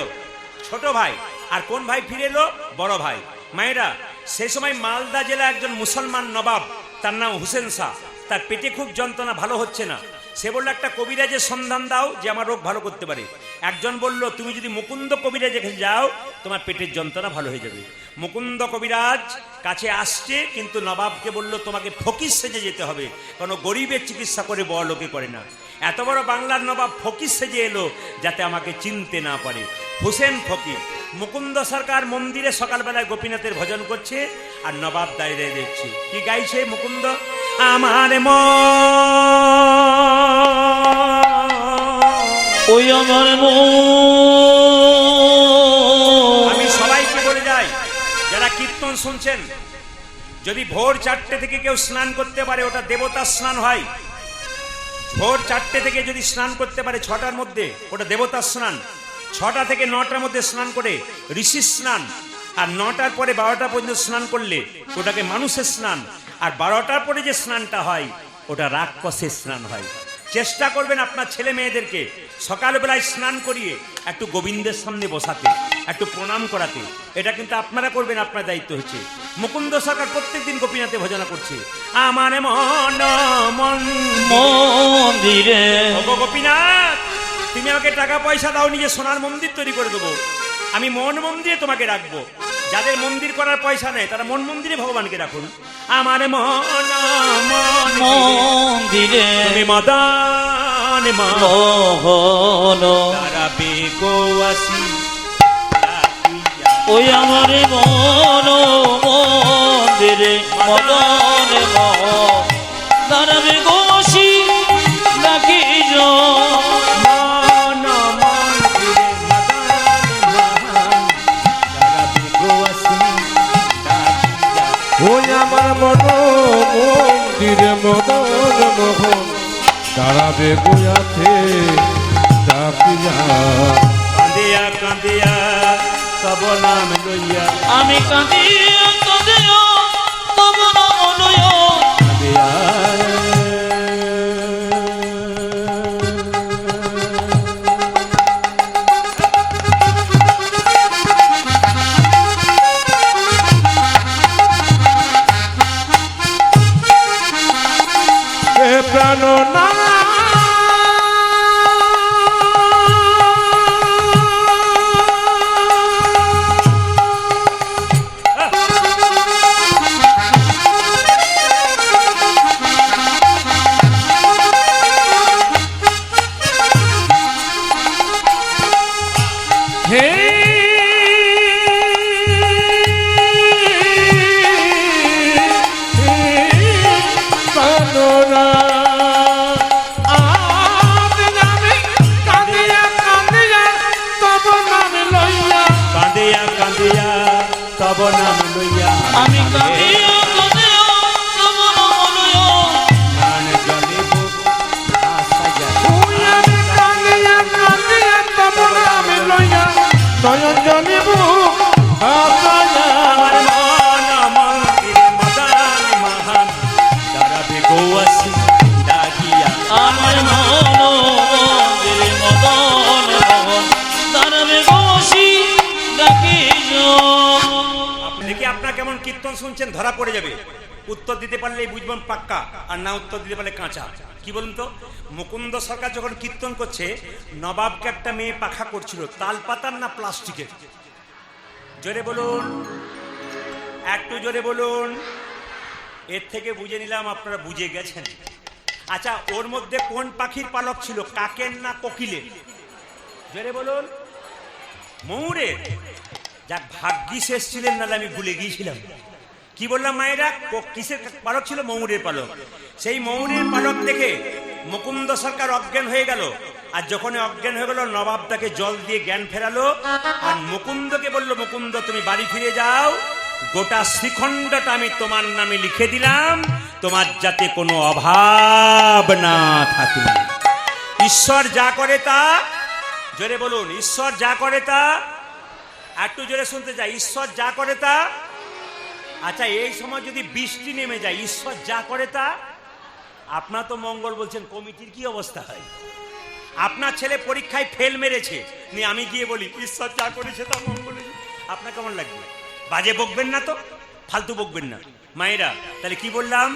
ছোট ভাই। আর কোন ভাই ফিরে এলো? বড় ভাই। মায়েরা, সেই সময় মালদা জেলা একজন মুসলমান নবাব, তার নাম হুসেন শাহ। তার পেটে খুব যন্ত্রণা, ভালো হচ্ছে না। সে বললো একটা কবিরাজের সন্ধান দাও যে আমার রোগ ভালো করতে পারে। একজন বলল, তুমি যদি মুকুন্দ কবিরাজের কাছে যাও তোমার পেটের যন্ত্রণা ভালো হয়ে যাবে। মুকুন্দ কবিরাজ কাছে আসছে, কিন্তু নবাবকে বলল তোমাকে ফকির সেজে যেতে হবে, কারণ গরিবের চিকিৎসা করে বড় লোকে করে না। এত বড় বাংলার নবাব ফকির সেজে এলো যাতে আমাকে চিনতে না পারে। হুসেন ফকির। মুকুন্দ সরকার মন্দিরে সকালবেলায় গোপীনাথের ভজন করছে, আর নবাব দাঁড়িয়ে দেখছে। কি গাইছে মুকুন্দ? আমার ওই আমার আমি সবাইকে বলে যাই, যারা কীর্তন শুনছেন, যদি ভোর 4টে থেকে কেউ স্নান করতে পারে ওটা দেবতার স্নান হয়। ভোর 4টে থেকে যদি স্নান করতে পারে 6টার মধ্যে, ওটা দেবতার স্নান। 6টা থেকে 9টার মধ্যে স্নান করে ঋষির স্নান। আর 9টার পরে 12টা পর্যন্ত স্নান করলে ওটাকে মানুষের স্নান। আর 12টার পরে যে স্নানটা হয় ওটা রাক্ষসের স্নান হয়। চেষ্টা করবেন আপনার ছেলে মেয়েদেরকে সকালবেলায় স্নান করিয়ে একটু গোবিন্দের সামনে বসাতে, একটু প্রণাম করাতে। এটা কিন্তু আপনারা করবেন, আপনার দায়িত্ব হচ্ছে। মুকুন্দ সরকার প্রত্যেকদিন গোপীনাথে ভজনা করছে। আমার মন মন্দিরে গোপীনাথ, তুমি আমাকে টাকা পয়সা দাও, নিজে সোনার মন্দির তৈরি করে দেবো। আমি মন মন্দিরে তোমাকে রাখবো। যাদের মন্দির করার পয়সা নেই তারা মন মন্দিরে ভগবানকে রাখুন। আমার মন মন্দিরে তুমি মদন মোহন তারাবে গোয়াসি। ওই আমার মন মন্দিরে মদন মোহন তারাবে গোসি নাকি ওই আমার মন মন্দিরে মদন মোহন তারাবে গুয়াতে ডাকিয়া। কাঁদিয়া কাঁদিয়া তব নাম লইয়া, আমি কাঁদিয়া কাঁদিয়া তব নাম লইয়া কাঁদিয়া প্রাণ না হে প্রাণনা কাঁদিয়া কাঁদিয়া তব নাম লইয়া, আমি কাঁদিয়া কাঁদিয়া তব নাম লইয়া প্রাণ জলে বুক ভাসাইয়া। নয়ন জলিব আমার মন মন্দিরে মদন মহান দাঁড়াবে গৌয়াসি ডাকিয়া। আমার মন মন্দিরে মদন মোহন তারাবে গোসি ডাকি আপনি দেখি আপনার কেমন কীর্তন শুনছেন ধরা পড়ে যাবে। উত্তর দিতে পারলেই বুঝবেন পাক্কা, আর না উত্তর দিতে পারলে কাঁচা। কি বলুন তো, মুকুন্দ সরকার যখন কীর্তন করছে, নবাবকে একটা মেয়ে পাখা করছিল, তাল পাতার না প্লাস্টিকের? জোরে বলুন, একটু জোরে বলুন। এর থেকে বুঝে নিলাম আপনারা বুঝে গেছেন। আচ্ছা, ওর মধ্যে কোন পাখির পালক ছিল, কাকের না কোকিলের? জোরে বলুন। ময়ূরের। যাক, ভাগ্যিস এসেছিলেন, নাহলে আমি ভুলে গিয়েছিলাম। কি বললাম মায়েরা? কিসের পালক ছিল? ময়ূরের পালক। সেই ময়ূরের পালক দেখে মুকুন্দ সরকার অজ্ঞান হয়ে গেল। আর যখন অজ্ঞান হয়ে গেল, নবাব তাকে জল দিয়ে জ্ঞান ফেরালো। আর মুকুন্দকে বলল, মুকুন্দ তুমি বাড়ি ফিরে যাও, গোটা শ্রীখণ্ডটা আমি তোমার নামে লিখে দিলাম, তোমার যাতে কোনো অভাব না থাকে। ঈশ্বর যা করে তা, জোরে বলুন, ঈশ্বর যা করে তা, একটু জোরে শুনতে চাই, ঈশ্বর যা করে তা আচ্ছা, এই সময় যদি বৃষ্টি নেমে যায়, ঈশ্বর যা করে তা? আপনার তো মঙ্গল বলছেন, কমিটির কি অবস্থা হয়? আপনার ছেলে পরীক্ষায় ফেল মেরেছে, নিয়ে আমি গিয়ে বলি ঈশ্বর যা করেছে তা মঙ্গল হয়েছে। আপনার কেমন লাগবে? বাজে বকবেন না তো, ফালতু বকবেন না মায়েরা। তাহলে কি বললাম?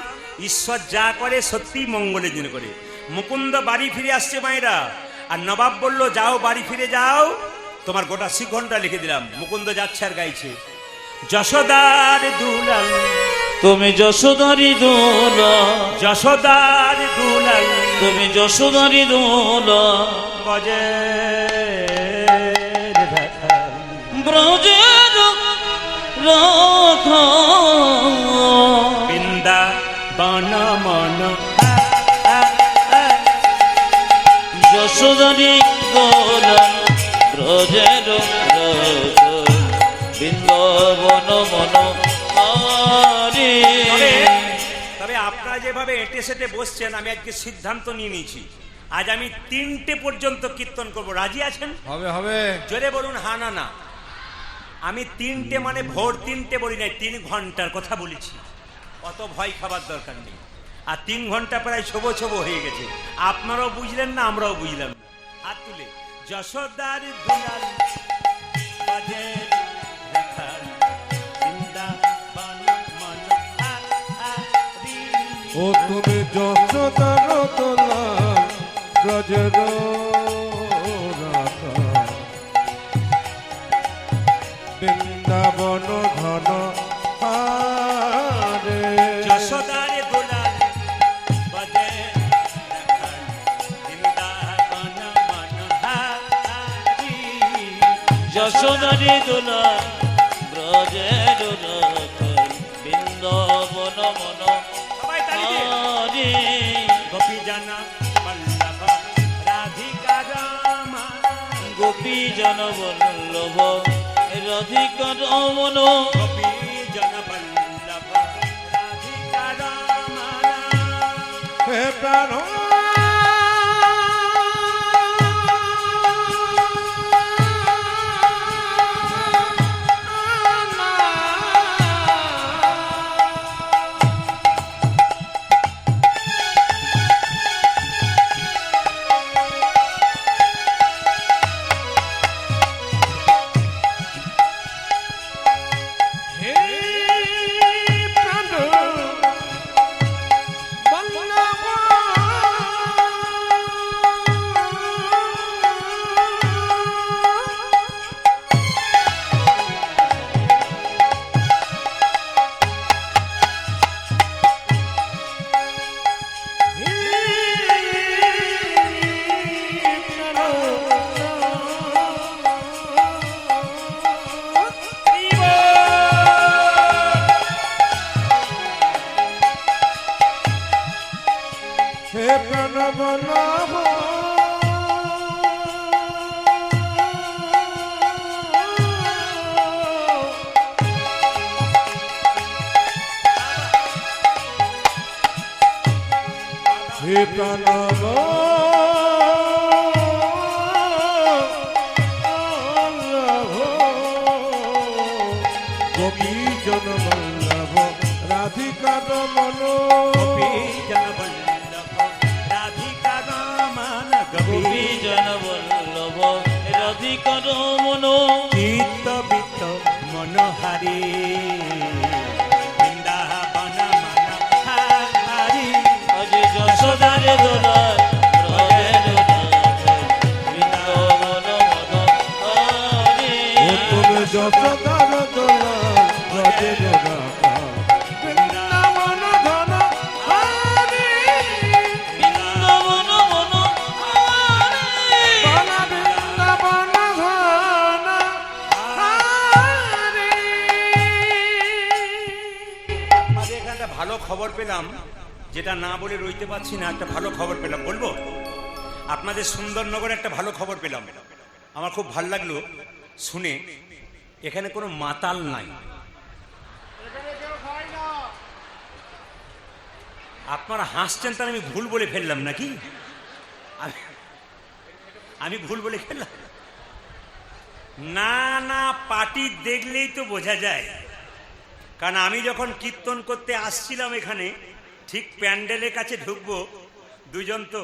ঈশ্বর যা করে সত্যি মঙ্গলের জন্য করে। মুকুন্দ বাড়ি ফিরে আসছে মায়েরা, আর নবাব বলল যাও বাড়ি ফিরে যাও, তোমার গোটা 6 ঘন্টা লিখে দিলাম। মুকুন্দ যাচ্ছে আর গাইছে, যশোদার দুলাল, তুমি যশোদারি দোলা, যশোদার দুলাল, তুমি যশোদারি দোলা, বজে ব্রজের রাখা বৃন্দা বন মন। যশোদারি দোলা, ব্রজের রাখা, বৃন্দাবন মন হারি। তবে আপনারা যেভাবে এঁটে সেটে বসছেন, আমি আজকে সিদ্ধান্ত নিয়ে নিয়েছি, আজ আমি 3টে পর্যন্ত কীর্তন করব। রাজি আছেন? হবে হবে। জোরে বলুন হা না না। আমি 3টে মানে ভোর 3টে বলি নাই, 3 ঘন্টার কথা বলেছি। অত ভয় খাবার দরকার নেই। আর 3 ঘন্টা প্রায় ছোবো ছোবো হয়ে গেছে। আপনারাও বুঝলেন না, আমরাও বুঝলাম না। হাত তুলে যশোদার দুলাল, বাজে রাখাল, বৃন্দাবন মনোহারি। ও তুমি যশোদার দুলাল, ব্রজের রাখা, বৃন্দাবন ঘন হারে। যশোদার দুলাল, বাজে রাখাল, বৃন্দাবন মনোহারি। যশোদারি দোলা, ব্রজের রাখা, বৃন্দাবন মন সবাই তালি দিয়ে। হারি। গোপী জানা বল্লভ রাধিকা রামা, গোপী জন বল্লভ রাধিকা রমন, গোপী জন বল্লভ রাধিকা রামা। হে প্রাণ বল্লভ হে প্রণব গোপী জন বল্লভ রাধিকা রমন গোপী জন বল্লভ রাধিকা রামা, গোপী জন বল্লভ রাধিকা রমন, চিত্ত বিত্ত মনোহারি, বৃন্দাবন মনোহারি। আজ যশোদার দোলার ব্রজের রাখা, বৃন্দাবন মন হারি। ও তুমি যশোদার দোলাল ব্রজের রাখা, বৃন্দাবন ধন হারি। বৃন্দাবন মন হারি। বন বৃন্দাবন ঘন হারি। আজ এখানে একটা ভালো খবর পেলাম, যেটা না বলে রইতে পারছি না। একটা ভালো খবর পেলাম, বলবো? আপনাদের সুন্দরনগরে একটা ভালো খবর পেলাম, আমার খুব ভালো লাগলো শুনে। এখানে কোনো মাতাল নাই। আপনারা হাসছেন, তার আমি ভুল বলে ফেললাম নাকি? আমি ভুল বলে ফেললাম? না না, পার্টি দেখলেই তো বোঝা যায়। কারণ আমি যখন কীর্তন করতে আসছিলাম এখানে, ঠিক প্যান্ডেলের কাছে ঢুকবো, দুজন তো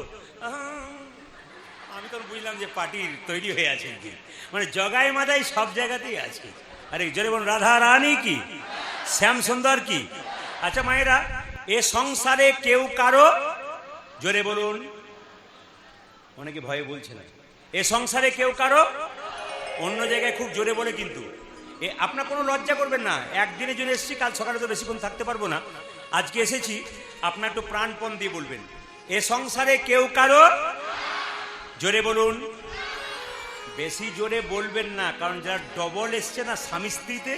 আমি তো বুঝলাম যে পার্টির তৈরি হয়ে আছে কি, মানে জগাই মাদাই সব জায়গাতেই আছে। আরে জোরে বলুন রাধা রানী কি, শ্যাম সুন্দর কি। আচ্ছা মায়েরা, এ সংসারে কেউ কারো, জোরে বলুন, অনেকে ভয়ে বলছে না, এ সংসারে কেউ কারো, অন্য জায়গায় খুব জোরে বলে, কিন্তু আপনার কোনো লজ্জা করবেন না। একদিনের জন্য এসেছি, কাল সকালে তো বেশিক্ষণ থাকতে পারবো না, আজকে এসেছি, আপনার একটু প্রাণপণ দিয়ে বলবেন, এ সংসারে কেউ কারো, জোরে বলুন। বেশি জোরে বলবেন না, কারণ যারা ডবল এসছে না স্বামী স্ত্রীতে,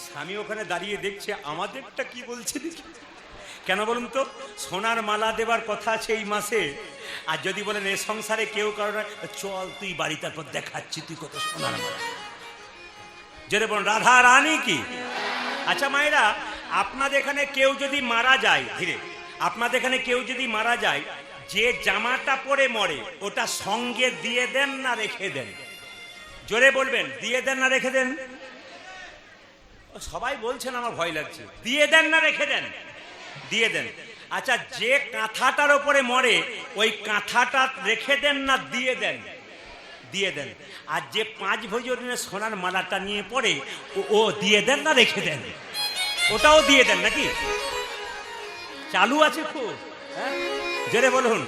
স্বামী ওখানে দাঁড়িয়ে দেখছে আমাদেরটা কি বলছে দেখি। কেন বলুন তো, সোনার মালা দেবার কথা আছে এই মাসে, আর যদি বলেন এ সংসারে কেউ কারো না, চল তুই বাড়ি, তারপর দেখাচ্ছি তুই কত সোনার মালা। জোরে বলুন রাধা রানী কি। আচ্ছা মায়েরা, আপনাদের এখানে কেউ যদি মারা যায়, ধীরে, আপনাদের এখানে কেউ যদি মারা যায়, যে জামাটা পরে মরে ওটা সঙ্গে দিয়ে দেন না রেখে দেন? জোরে বলবেন, দিয়ে দেন না রেখে দেন? সবাই বলছেন, আমার ভয় লাগছে। দিয়ে দেন না রেখে দেন? দিয়ে দেন। আচ্ছা, যে কাঁথাটার ওপরে মরে ওই কাঁথাটা রেখে দেন না দিয়ে দেন? দিয়ে দেন। আর যে 5 ভজনের সোনার মালাটা নিয়ে পড়ে ও দিয়ে দেন না রেখে দেন? ওটাও দিয়ে দেন নাকি? চালু আছে খুব, হ্যাঁ? জোরে বলুন।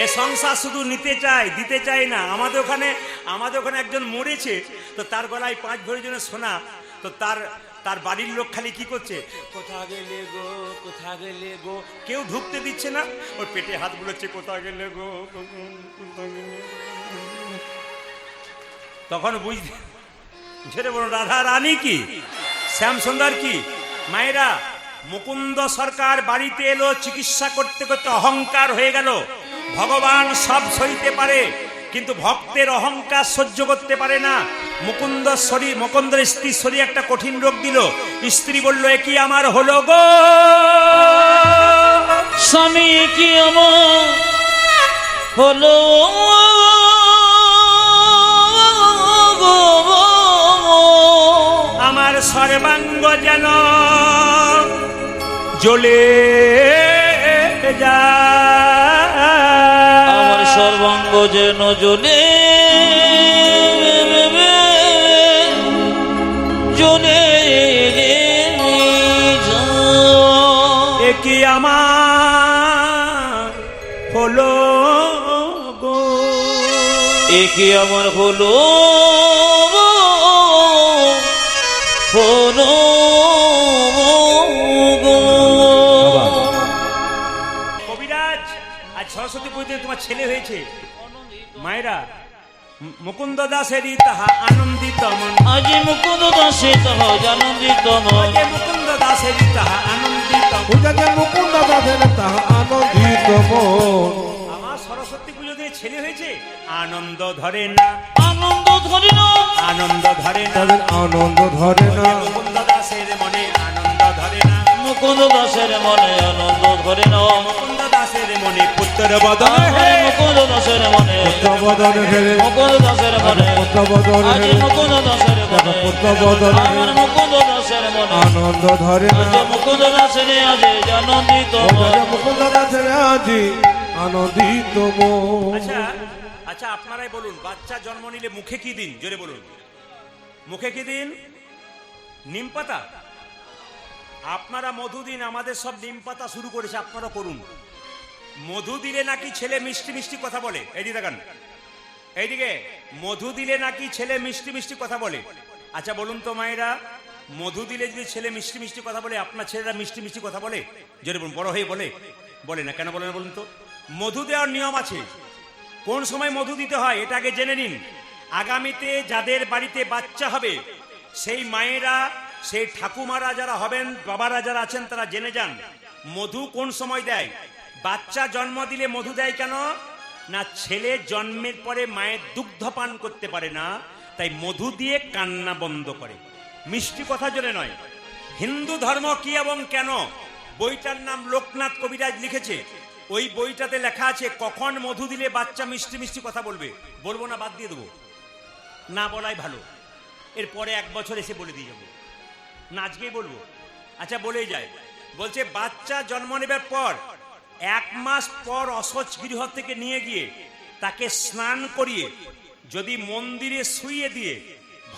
এ সংসার শুধু নিতে চায়, দিতে চায় না। আমাদের ওখানে একজন মরেছে, তো তার গলায় 5 ভজনের সোনা, তো তার বাড়ির লোক খালি কি করছে, কোথা গেলে গো, কোথা গেলে গো, কেউ ঢুকতে দিচ্ছে না, ওর পেটে হাত বুলোচ্ছে, কোথা গেলে গো, কোথা গেলে। তখন বুঝতে, ঝেড়ে বলুন রাধা রানী কি, শ্যাম সুন্দর কি। মায়েরা, মুকুন্দ সরকার বাড়িতে এলো, চিকিৎসা করতে করতে অহংকার হয়ে গেল। ভগবান সব সইতে পারে, কিন্তু ভক্তের অহংকার সহ্য করতে পারে না। মুকুন্দের স্ত্রী শরীর একটা কঠিন রোগ দিল। স্ত্রী বলল, এ কি আমার হলো গো স্বামী, কি আমার হলো আমার সর্বাঙ্গ যেন জ্বলে যায়, আমার সর্বাঙ্গ যেন জ্বলে জ্বলে যায়। এ কি আমার হলো গো, এ কি আমার হলো হলো গো। কবিরাজ, আজ সরস্বতী পুজোতে তোমার ছেলে হয়েছে। মায়েরা, মুকুন্দ দাসেরই তাহা আনন্দিত মন, আজি মুকুন্দ দাসে তাহা আনন্দিত মন, মুকুন্দ দাসেরই তাহা আনন্দিত মন। পূজাতে মুকুন্দ দাসের তাহা আনন্দিত মন। আমার সরস্বতী পুজোতে ছেলে হয়েছে, আনন্দ ধরে না, আনন্দ ধরে না, আনন্দ ধরে না, তাদের আনন্দ ধরে না। মুকুন্দ দাসের মনে আনন্দ ধরে না, মুকুন্দ দাসের মনে আনন্দ ধরে না, মুকুন্দ দাসের মনে পুত্র বদন হে, মুকুন্দ দাসের মনে পুত্রবদন ঘেরে, মুকুন্দ দাসের মনে পুত্রবদন আজি ঘেরে, মুকুন্দ দাসের মনে পুত্রবদন আমার মুকুন্দ দাসের মনে আনন্দ ধরে না। আজি মুকুন্দ দাসের আজি আনন্দিত মন। মুকুন্দ দাসের আজি আনন্দিত মন। আচ্ছা আচ্ছা, আপনারাই বলুন, বাচ্চা জন্ম নিলে মুখে কি দিন? জোরে বলুন, মুখে কি দিন? নিম পাতা। আপনারা মধু দিন, আমাদের সব নিম পাতা শুরু করেছে, আপনারা করুন। মধু দিলে নাকি ছেলে মিষ্টি মিষ্টি কথা বলে। এইদিকে দেখান, এইদিকে, মধু দিলে নাকি ছেলে মিষ্টি মিষ্টি কথা বলে। আচ্ছা বলুন তো মায়েরা, মধু দিলে যদি ছেলে মিষ্টি মিষ্টি কথা বলে, আপনার ছেলেরা মিষ্টি মিষ্টি কথা বলে? জোরে বলুন, বড় হয়ে বলে? বলে না। কেন বলে না বলুন তো? মধু দেওয়ার নিয়ম আছে। কোন সময় মধু দিতে হয় এটা আগে জেনে নিন। আগামীতে যাদের বাড়িতে বাচ্চা হবে, সেই মায়েরা, সেই ঠাকুমারা যারা হবেন, বাবারা যারা আছেন, তারা জেনে যান মধু কোন সময় দেয়। বাচ্চা জন্ম দিলে মধু দেয় কেন না, ছেলে জন্মের পরে মায়ের দুগ্ধ পান করতে পারে না, তাই মধু দিয়ে কান্না বন্ধ করে। মিষ্টি কথা জেনে নয়। হিন্দু ধর্ম কি এবং কেন, বইটার নাম লোকনাথ কবিরাজ লিখেছে। ওই বইটাতে লেখা আছে কখন মধু দিলে বাচ্চা মিষ্টি মিষ্টি কথা বলবে। বলবো না, বাদ দিয়ে দেবো, না বলাই ভালো। এরপরে 1 বছর এসে বলে দিয়ে যাবো, না আজকেই বলবো। আচ্ছা বলেই যায়, বলছে বাচ্চা জন্ম নেবার পর 1 মাস পর অসচ গৃহ থেকে নিয়ে গিয়ে তাকে স্নান করিয়ে যদি মন্দিরে শুইয়ে দিয়ে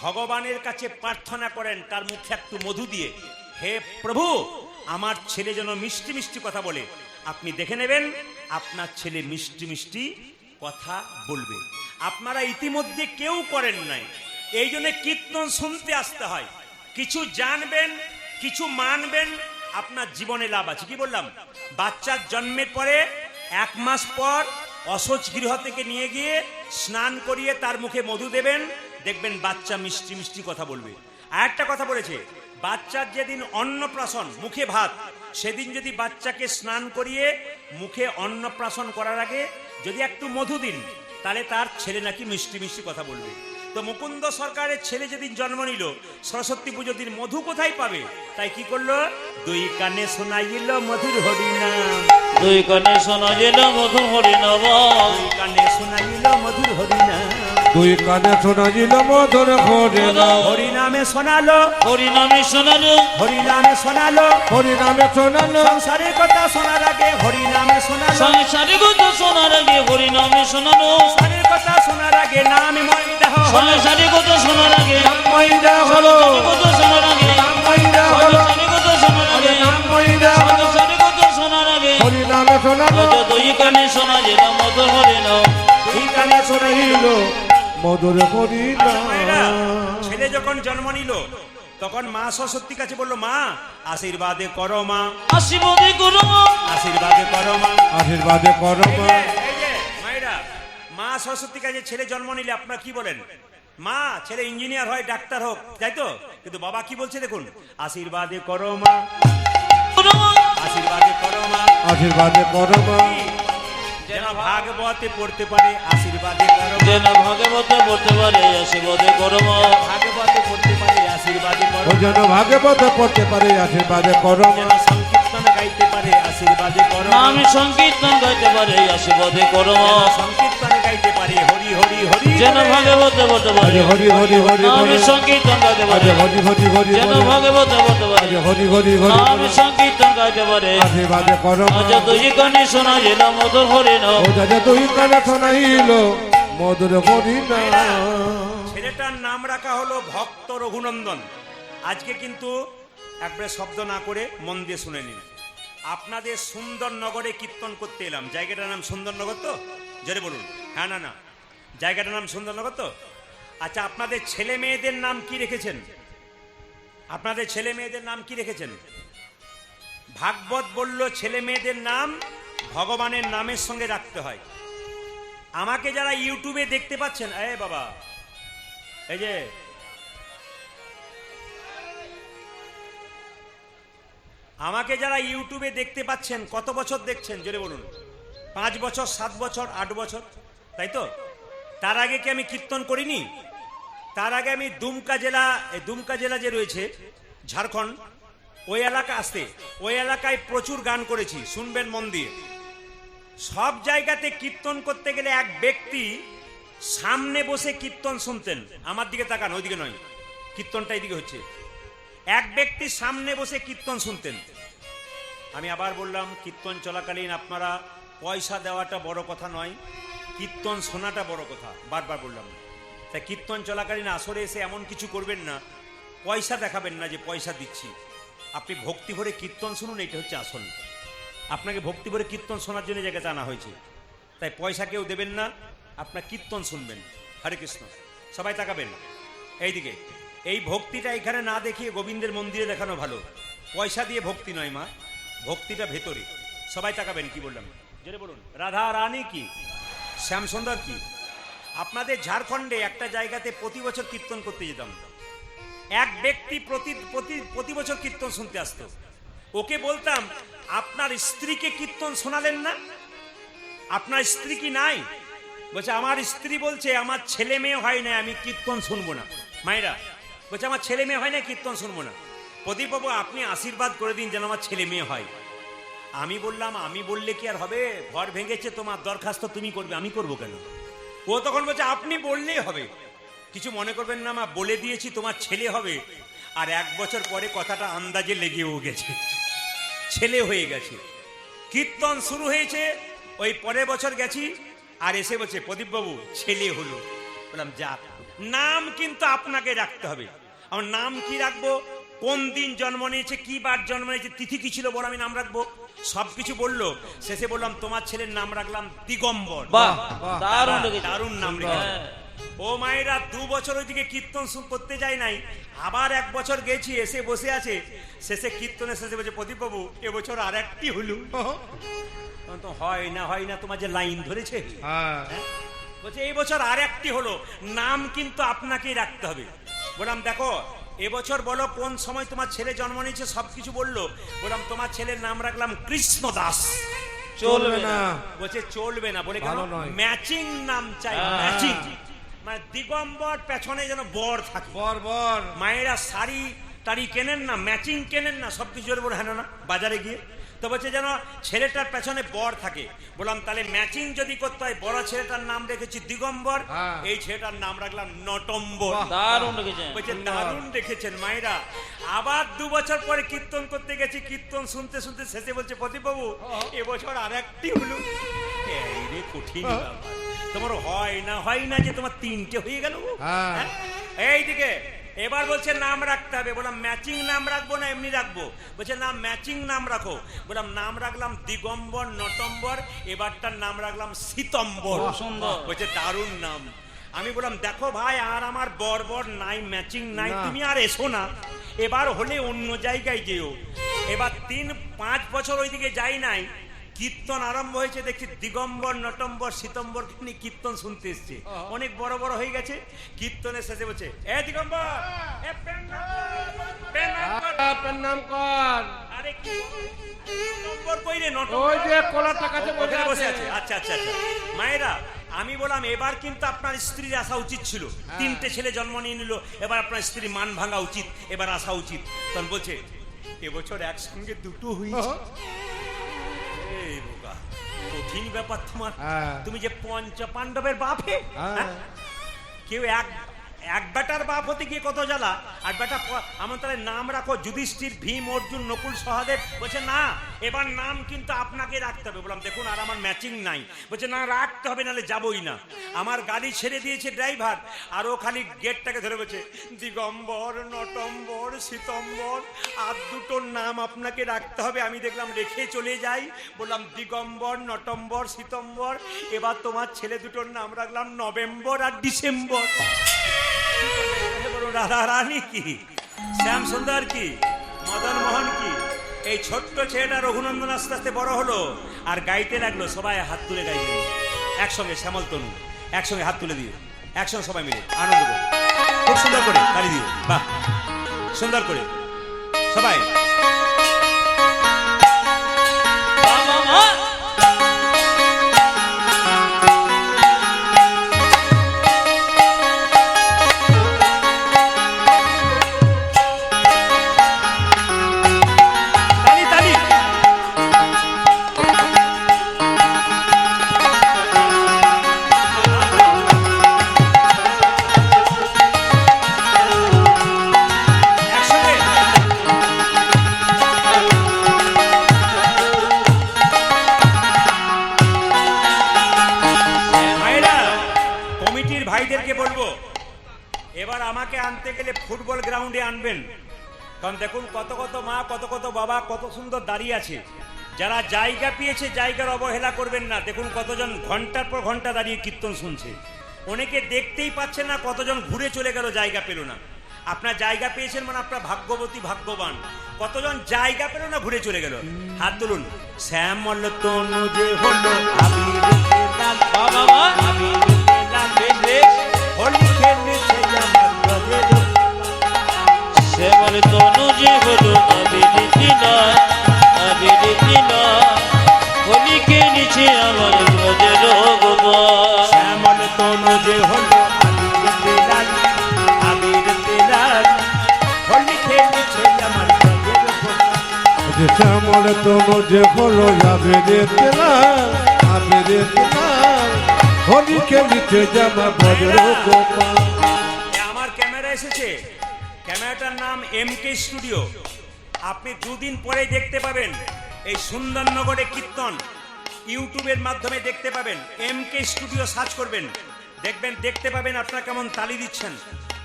ভগবানের কাছে প্রার্থনা করেন তার মুখে একটু মধু দিয়ে, হে প্রভু আমার ছেলে যেন মিষ্টি মিষ্টি কথা বলে, আপনি দেখে নেবেন আপনার ছেলে মিষ্টি মিষ্টি কথা বলবে। আপনারা ইতিমধ্যে কেউ করেন নাই, এই জন্য কীর্তন শুনতে আসতে হয়। কিছু জানবেন, কিছু মানবেন, আপনার জীবনে লাভ আছে। কি বললাম? বাচ্চার জন্মের পরে 1 মাস পর অসচ গৃহ থেকে নিয়ে গিয়ে স্নান করিয়ে তার মুখে মধু দেবেন, দেখবেন বাচ্চা মিষ্টি মিষ্টি কথা বলবে। আর একটা কথা বলেছে, বাচ্চার যেদিন অন্নপ্রাশন মুখে ভাত, সেদিন যদি বাচ্চাকে স্নান করিয়ে মুখে অন্নপ্রাশন করার আগে যদি একটু মধু দিন, তাহলে তার ছেলে নাকি মিষ্টি মিষ্টি কথা বলবে। তো মুকুন্দ সরকারের ছেলে যেদিন জন্ম নিল, সরস্বতী পুজোর দিন মধু কোথায় পাবে? তাই কি করলো? 2 কানে শোনাইল মধুর হরিনাম, 2 কানে শোনা গেল মধুর হরিনাম, 2 কানে শোনাইল মধুর হরিনাম, 2 কানে শোনাইল মধুর হরিনাম, হরিনামে শোনালো, হরিনামে শোনালো, হরিনামে শোনালো, হরিনামে শোনালো, সংসারের কথা শোনার আগে হরিনামে শোনালো, সংসারে কথা শোনার আগে হরিনামে শোনালো, সংসারের কথা শোনার আগে নাম ময়দাহ, সংসারে কথা শোনার আগে ময়দা হলো, কথা শোনার আগে ময়দা হলো, সংসারে কথা শোনার আগে ময়দা হলো, সংসারে কথা শোনার আগে হরিনামে শোনালো, 2 কানে শোনা গেল মধুর হরিনাম। 2 কানে শোনাইল মধুর হরিনাম। ছেলে যখন জন্ম নিল তখন মা সরস্বতীর কাছে বললো, মা আশীর্বাদে করো মা, আশীর্বাদে করো মা, আশীর্বাদে করো মা। আশীর্বাদে করো মা। এই যে মায়েরা, মা সরস্বতীর কাছে ছেলে জন্ম নিলে আপনারা কি বলেন? মা ছেলে ইঞ্জিনিয়ার হয়, ডাক্তার হোক, তাই তো? কিন্তু বাবা কি বলছে দেখুন, আশীর্বাদে করো মা, করো মা, আশীর্বাদে করো মা, আশীর্বাদে করো মা। যেন ভাগবতে পড়তে পারে, আশীর্বাদে করো মা, যেন ভাগবতে পড়তে পারে, আশীর্বাদে করো মা, ভাগবতে পড়তে পারে, আশীর্বাদে করো ও মা, যেন ভাগবত পড়তে পারে, আশীর্বাদে করো মা। যেন সংকীর্তন গাইতে পারে, আশীর্বাদে করো মা, আমি সংকীর্তন গাইতে পারে, আশীর্বাদে করো মা, যেন সংকীর্তন গাইতে পারে, হরি হরি হরি যেন বলে। ভাগবতে পড়তে পারে, হরি হরি হরি হরি আমি বলে। সংকীর্তন গাইতে পারে, আরে হরি হরি হরি যেন বলে। ভাগবতে পড়তে পারে, আরে হরি হরি হরি আমি বলে। সংকীর্তন গাইতে পারে। আশীর্বাদে করো মা। আচ্ছা 2 কানে শোনা গেল মধুর হরিনাম। ও দাদা 2 কানে শোনাইল মধুর হরিনাম। ছেলেটার নাম রাখা হলো ভক্ত রঘুনন্দন। আজকে কিন্তু একবারে শব্দ না করে মন দিয়ে শুনে নিন। আপনাদের সুন্দরনগরে কীর্তন করতে এলাম। জায়গাটার নাম সুন্দরনগর তো? জোরে বলুন। হ্যাঁ না না, জায়গাটার নাম সুন্দরনগর তো? আচ্ছা, আপনাদের ছেলে মেয়েদের নাম কি রেখেছেন? আপনাদের ছেলে মেয়েদের নাম কি রেখেছেন? ভাগবত বলল ছেলে মেয়েদের নাম ভগবানের নামের সঙ্গে রাখতে হয়। আমাকে যারা ইউটিউবে দেখতে পাচ্ছেন, এ বাবা, এই যে আমাকে যারা ইউটিউবে দেখতে পাচ্ছেন, কত বছর দেখছেন জোরে বলুন? 5 বছর, 7 বছর, 8 বছর, তাই তো? তার আগে কি আমি কীর্তন করিনি? তার আগে আমি দুমকা জেলা যে রয়েছে ঝাড়খণ্ড, ওই এলাকা আসতে, ওই এলাকায় প্রচুর গান করেছি, শুনবেন মন দিয়ে। সব জায়গাতে কীর্তন করতে গেলে এক ব্যক্তি সামনে বসে কীর্তন শুনতেন। আমার দিকে তাকান, ওইদিকে নয়, কীর্তনটা এইদিকে হচ্ছে। এক ব্যক্তি সামনে বসে কীর্তন শুনতেন। আমি আবার বললাম, কীর্তন চলাকালীন আপনারা পয়সা দেওয়াটা বড় কথা নয়, কীর্তন শোনাটা বড় কথা। বারবার বললাম। তাই কীর্তন চলাকালীন আসরে এসে এমন কিছু করবেন না, পয়সা দেখাবেন না যে পয়সা দিচ্ছি। আপনি ভক্তি ভরে কীর্তন শুনুন, এটা হচ্ছে আসল। আপনাকে ভক্তি ভরে কীর্তন শোনার জন্য জায়গাতে আনা হয়েছে। তাই পয়সা কেউ দেবেন না, আপনার কীর্তন শুনবেন। হরে কৃষ্ণ। সবাই তাকাবেন এইদিকে। এই ভক্তিটা এখানে না দেখিয়ে গোবিন্দের মন্দিরে দেখানো ভালো। পয়সা দিয়ে ভক্তি নয় মা, ভক্তিটা ভেতরে। সবাই তাকাবেন, কি বললাম জোরে বলুন। রাধা রানী কি, শ্যামসুন্দর কি। আপনাদের ঝাড়খণ্ডে একটা জায়গাতে প্রতি বছর কীর্তন করতে যেতাম। এক ব্যক্তি প্রতি বছর কীর্তন শুনতে আসতো। ওকে বলতাম, আপনার স্ত্রীকে কীর্তন শোনালেন না? আপনার স্ত্রী কি নাই? বলছে, আমার স্ত্রী বলছে আমার ছেলে মেয়ে হয় না, আমি কীর্তন শুনবো না। মায়েরা বলছে, আমার ছেলে মেয়ে হয় না, কীর্তন শুনবো না। প্রদীপবাবু, আপনি আশীর্বাদ করে দিন যেন আমার ছেলে মেয়ে হয়। আমি বললাম, আমি বললে কি আর হবে? ঘর ভেঙেছে, তোমার দরখাস্ত তুমি করবে, আমি করবো কেন? ও তখন বলছে, আপনি বললেই হবে। কিছু মনে করবেন না মা, বলে দিয়েছি তোমার ছেলে হবে, আর 1 বছর পরে কথাটা আন্দাজে লেগেও গেছে, ছেলে হয়ে গেছে। কীর্তন শুরু হয়েছে, ওই পরের বছর গেছি, আর এসে বলছে প্রদীপবাবু ছেলে হলো। বললাম যাক, নাম কিন্তু আপনাকে রাখতে হবে। আমার নাম কি রাখবো, কোন দিন জন্ম নিয়েছে, কি বার জন্ম নিয়েছে, তিথি কি ছিল বলো, আমি নাম রাখবো। সবকিছু বললো, শেষে বললাম তোমার ছেলের নাম রাখলাম দিগম্বর। বাহ, দারুণ লেগেছে। দারুণ নাম সুন্দর। রেখেছে। ও মায়েরা 2 বছর ওইদিকে কীর্তন করতে যায় নাই, আবার 1 বছর গেছি, এসে বসে আছে। শেষে কীর্তনের শেষে বলছে প্রদীপবাবু এবছর আর একটি হলো। তো হয় না তোমার যে লাইন ধরেছে, হ্যাঁ? বলছে এই বছর আর একটি হলো, নাম কিন্তু আপনাকেই রাখতে হবে। বললাম দেখো এবছর বলো কোন সময় তোমার ছেলে জন্ম নিয়েছে, সবকিছু বললো। বললাম তোমার ছেলের নাম রাখলাম কৃষ্ণ দাস। চলবে না। বলছে চলবে না, বলে কেন, ভালো নয়। ম্যাচিং নাম চাই, ম্যাচিং। মানে দিগম্বর পেছনে যেন বর থাকে। বর বর মায়েরা শাড়ি টাড়ি কেনেন না, ম্যাচিং কেনেন না, সবকিছু বলে হ্যাঁ না বাজারে গিয়ে, তো বলছে যেন ছেলেটার পেছনে বর থাকে। বললাম তাহলে ম্যাচিং যদি করতে হয়, বড় ছেলেটার নাম রেখেছি দিগম্বর, হ্যাঁ। এই ছেলেটার নাম রাখলাম নটম্বর। দারুণ লেগেছে। বলছে দারুণ রেখেছেন মায়েরা। আবার 2 বছর পরে কীর্তন করতে গেছি, কীর্তন শুনতে শুনতে শেষে বলছে প্রদীপবাবু এবছর আর একটি হলো। এই রে কঠিন ব্যাপার। তোমার হয় না যে তোমার 3টে হয়ে গেল। হ্যাঁ। হ্যাঁ? এইদিকে এবার বলছে নাম রাখতে হবে। বললাম ম্যাচিং নাম রাখবো না এমনি রাখবো? বলছে না ম্যাচিং নাম রাখো। বললাম নাম রাখলাম দিগম্বর নটম্বর, এবারটার নাম রাখলাম শীতম্বর। সুন্দর। বলছে দারুণ নাম। আমি বললাম দেখো ভাই আর আমার বর নাই, ম্যাচিং নাই, তুমি আর এসো না, এবার হলে অন্য জায়গায় যেও। এবার 3-5 বছর ওইদিকে যাই নাই, কীর্তন আরম্ভ হয়েছে, দেখছি দিগম্বর নটম্বর শীতম্বর নিয়ে কীর্তন শুনতে এসছে। অনেক বড় বড় হয়ে গেছে। কীর্তনের শেষে বলছে এ দিগম্বর এ পেন নাম কর, পেন নাম কর। আপনার নাম কর। আরে কি নটম্বর কই রে, ওই নটম্বর যে কলার কাছে বসে ওখানে বসে আছে। আছে। আচ্ছা মায়েরা, আমি বললাম এবার কিন্তু আপনার স্ত্রীর আসা উচিত ছিল, 3টে ছেলে জন্ম নিয়ে নিল, এবার আপনার স্ত্রী মান ভাঙা উচিত, এবার আসা উচিত। তখন বলছে এবছর একসঙ্গে 2টো হয়েছে। এই বোকা, কঠিন ব্যাপার তোমার। হ্যাঁ। তুমি যে পঞ্চপাণ্ডবের বাপ হে, হ্যাঁ। হ্যাঁ? কেউ এক বেটার বাপ হতে গিয়ে কত জ্বালা, আর বেটা আমার তাহলে নাম রাখো যুধিষ্ঠির, ভীম, অর্জুন, নকুল, সহদেব। বলছে না এবার নাম কিন্তু আপনাকে রাখতে হবে। বললাম দেখুন আর আমার ম্যাচিং নাই। বলছে না রাখতে হবে, নাহলে যাবই না। আমার গাড়ি ছেড়ে দিয়েছে ড্রাইভার, আর ও খালি গেটটাকে ধরে বলছে দিগম্বর নটম্বর শীতম্বর, আর 2টোর নাম আপনাকে রাখতে হবে। আমি দেখলাম রেখে চলে যাই। বললাম দিগম্বর নটম্বর শীতম্বর, এবার তোমার ছেলে 2টোর নাম রাখলাম নভেম্বর আর ডিসেম্বর। রাধা রানী কি, শ্যাম সুন্দর কি, মদন মোহন কি, এই ছোট্ট ছেলেটা রঘুনন্দন আস্তে আস্তে বড় হলো, আর গাইতে লাগলো। সবাই হাত তুলে গাইবে একসঙ্গে, শ্যামল তনু একসঙ্গে হাত তুলে দিয়ে একসঙ্গে সবাই মিলে আনন্দ করে, খুব সুন্দর করে তালি দিয়ে, বাহ সুন্দর করে সবাই। তালি তালি। একসঙ্গে। মায়েরা, কমিটির ভাইদেরকে বলবো এবার আমাকে আনতে গেলে ফুটবল গ্রাউন্ডে আনবেন। কারণ দেখুন কত কত মা, কত কত বাবা কত সুন্দর দাঁড়িয়ে আছে। যারা জায়গা পেয়েছে জায়গার অবহেলা করবেন না। দেখুন কতজন ঘন্টার পর ঘন্টা দাঁড়িয়ে কীর্তন শুনছে, অনেকে দেখতেই পাচ্ছে না, কতজন ঘুরে চলে গেল জায়গা পেল না। আপনার জায়গা পেয়েছেন মানে আপনার ভাগ্যবতী ভাগ্যবান। কতজন জায়গা পেল না, ঘুরে চলে গেল। হাত তুলুন। শ্যামল তনু যে হলো আবির লাল, বাবা আবির লাল হোলি খেলেছে আমার ব্রজের। শ্যামল তনু যে হলো আবির লাল, হোলি খেলেছে আমার ব্রজের গোপাল। শ্যামল তনু যে হলো আবির লাল, হোলি খেলেছে আমার ব্রজের গোপাল। যে শ্যামল তনু যে হলো আবিরের লাল, আবিরের লাল, হোলি খেলিতে জামা বজ্র গোপাল। আমার ক্যামেরা এসেছে, ক্যামেরাটার নাম MK স্টুডিও। আপনি দুদিন পরে দেখতে পাবেন এই সুন্দরনগরে কীর্তন ইউটিউবের মাধ্যমে দেখতে পাবেন। MK স্টুডিও সার্চ করবেন, দেখবেন, দেখতে পাবেন আপনারা কেমন তালি দিচ্ছেন।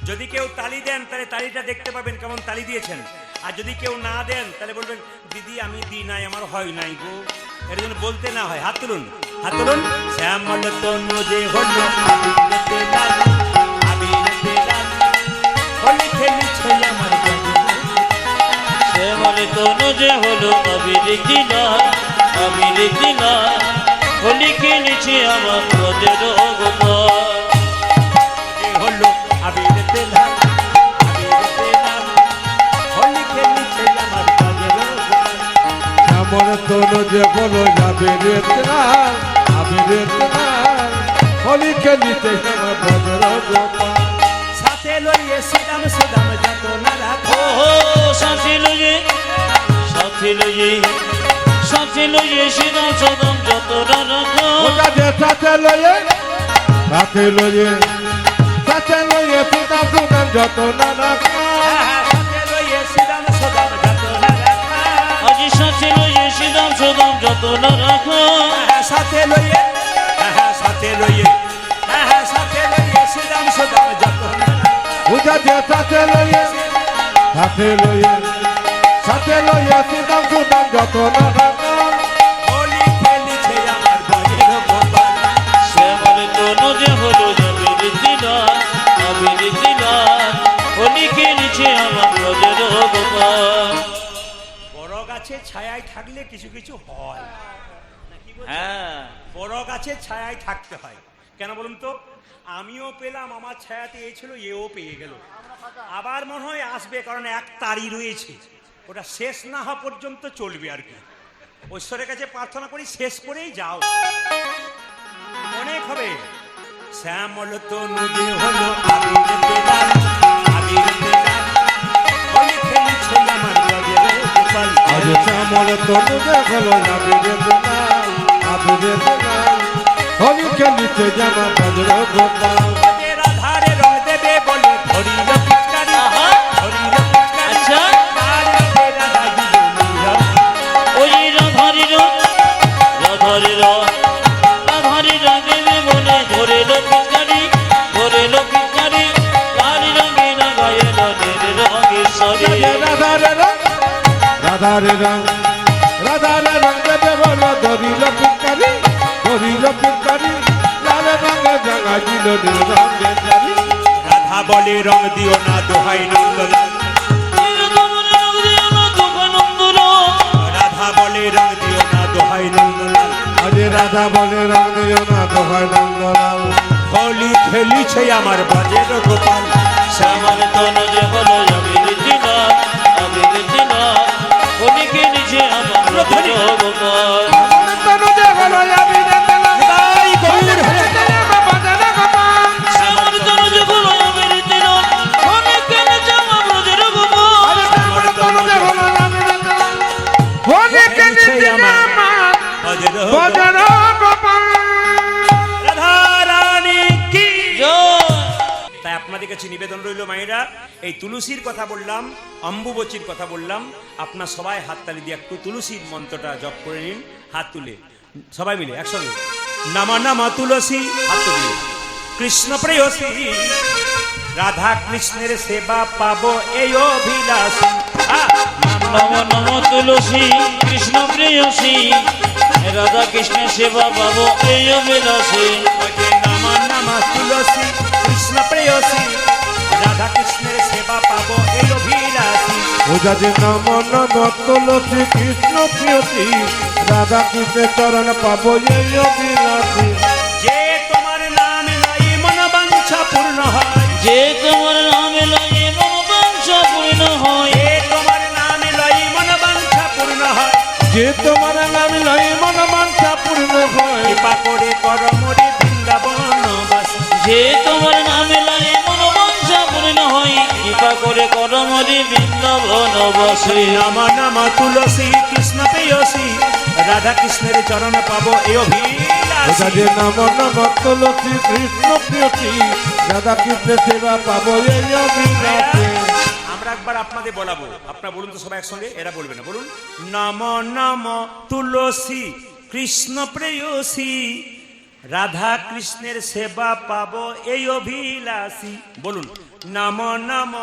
যদি কেউ তালি দেন তাহলে তালিটা দেখতে পাবেন কেমন তালি দিয়েছেন, আর যদি কেউ না দেন তাহলে বলবেন দিদি আমি দিই নাই, আমার হয় নাই গো, এর জন্য বলতে না হয়। হাত তুলুন, হাত তুলুন। শ্যামল তনু যে হলো আবিরেতে লাল, আবিরেতে লাল, হোলি খেলেছে আমার গজল। শ্যামল তনু যে হলো আবির লাল, আবির লাল, হোলি খেলেছে আমার ব্রজের গোপাল। যে হলো আবিরেতে লাল, আবিরেতে লাল, হোলি খেলেছে আমার গজল। আমার তোলো যে বলো যাবে রে লাল, আবিরের লাল, হোলি খেলিতে আমার বজ্র গোপাল। সাথে লইয়ে সুদাম সুদাম যত না রাখো, ও সাথে লইয়ে, সাথে লইয়ে, সাথে লইয়ে সিদাম সদাম যত রাখো। ওটা যে সাথে লয়ে, সাথে লয়ে, সাথে লয়ে পিতা সুদাম যত না রাখো। সাথে লইয়ে সুদাম সুদাম যত না রাখো, আজি সাথে লইয়ে সিদাম সদাম যত রাখো। সাথে লইয়ে, সাথে লইয়ে, সাথে লইয়ে সুদাম সুদাম যত না রাখো। ওটা যে সাথে লয়ে, সাথে লয়ে, সাথে লয়ে পিতা সুদাম যত না রাখো। হোলি খেলিছে আমার গজের গোপাল। শ্যামল তনু যে হলো আবির লাল, আবির লাল, হোলি খেলেছে আমার ব্রজের গোপাল। বড় গাছের ছায়ায় থাকলে কিছু কিছু হয়। হ্যাঁ, বড় গাছের ছায়ায় থাকতে হয়। কেন বলুন তো? আমিও পেলাম, আমার ছায়াতে এই ছিল, এও পেয়ে গেল, আবার মনে হয় আসবে, কারণ এক তারি রয়েছে, ওটা শেষ না হওয়া পর্যন্ত চলবে আর কি। ঐশ্বরের কাছে প্রার্থনা করি শেষ করেই যাও, অনেক হবে। শ্যামল তনু যে হলো আবিরেতে লাল, আবিরেতে লাল, হোলি খেলিছে আমার গজের গোপাল। আজ শ্যামল তনু যে হলো আবিরের লাল, আবিরের লাল, হোলি খেলিতে জামা বজ্র গোপাল। রাধারে রং দেবে বলে ধরিল পিচকারি, আহা। ধরিল পিচকারি, আচ্ছা। আর রঙে রাধা দিল নীল। ওই রাধারি রং, রাধারি রং, রাধারি রং দেবে বলে ধরে লোকিকারি, ধরে লোকিকারি, লাল রঙে লাগায়ে রঙের রঙেশ্বরী। রাধারে রং, রাধারে রং, রাধারে রং দেবে বলো ধরিল পিকারি, ধরিল পিকারি, লাল রঙে জাগা দিল নীল রঙের জারি। রাধা বলে রং দিও না দোহাই নন্দলাল, রাধা বলে রং দিও না দোহাই নন্দলাল, আজ রাধা বলে রং দিও না দোহাই নন্দলাল। হোলি খেলিছে আমার ব্রজের গোপাল। শ্যামল তনু যে হলো আবির লাল, আবির লাল, হোলি খেলেছে আমার ব্রজের গোপাল। তনু যে হলো আবিরের লাল, তাই গৌর হরে। শ্যামল তনু যে হলো আবির লাল, হোলি খেলেছে আমার ব্রজের গোপাল। শ্যামল তনু যে হলো আবিরের লাল, হোলি খেলিতে জামা ব্রজের বজ্র গোপাল। রাধা রানী কি জয়। তাই আপনাদের কাছে নিবেদন রইল মায়েরা, এই তুলসীর কথা বললাম, অম্বুবচীর কথা বললাম, আপনার সবাই হাততালি দিয়ে একটু তুলসীর মন্ত্রটা জপ করে নিন, হাত তুলে সবাই মিলে একসঙ্গে। নামা নামা তুলসী, হাত তুলে। কৃষ্ণ প্রেয়সী, রাধা কৃষ্ণের সেবা পাবো এই অভিলাষী। নম নম তুলসী, কৃষ্ণ প্রেয়সী, রাধা কৃষ্ণের সেবা পাবো এই অভিলাষী। নামা নামা তুলসী, কৃষ্ণ প্রেয়সী, রাধা কৃষ্ণের সেবা পাবো এই অভিলাষী। ওজা যে নম নম তুলসী কৃষ্ণ প্রিয়সী, রাধা কৃষ্ণের চরণ পাবো এই অভিলাষী। যে তোমার নাম নাই মনোবাঞ্ছা পূর্ণ হয়, যে তোমার নামে লাগে মনোবাঞ্ছা পূর্ণ হয়। যে তোমার নাম লই মনোবাঞ্ছা পূর্ণ হয়, যে তোমার নাম লই মন মানসা পূর্ণ হয়। কৃপা করে কর মোরে বৃন্দাবনবাসী। যে তোমার নামে লাগে মনোবাঞ্ছা পূর্ণ হয়, কৃপা করে করমরি বৃন্দাবনবাসী। নামা নামা তুলসী, কৃষ্ণ প্রেয়সী, রাধা কৃষ্ণের চরণ পাবো এই ওজা অভিলাষী। যে নম নম তুলসী কৃষ্ণ প্রিয়সী, রাধা কৃষ্ণের সেবা পাবো এই অভিলাষী। আমরা আমরা একবার আপনাদের বলাবো, আপনারা বলুন তো সবাই একসঙ্গে, এরা বলবে না, বলুন নম নম তুলসী কৃষ্ণ প্রেয়সী, রাধা কৃষ্ণের সেবা পাবো এই অভিলাষী। বলুন নম নম।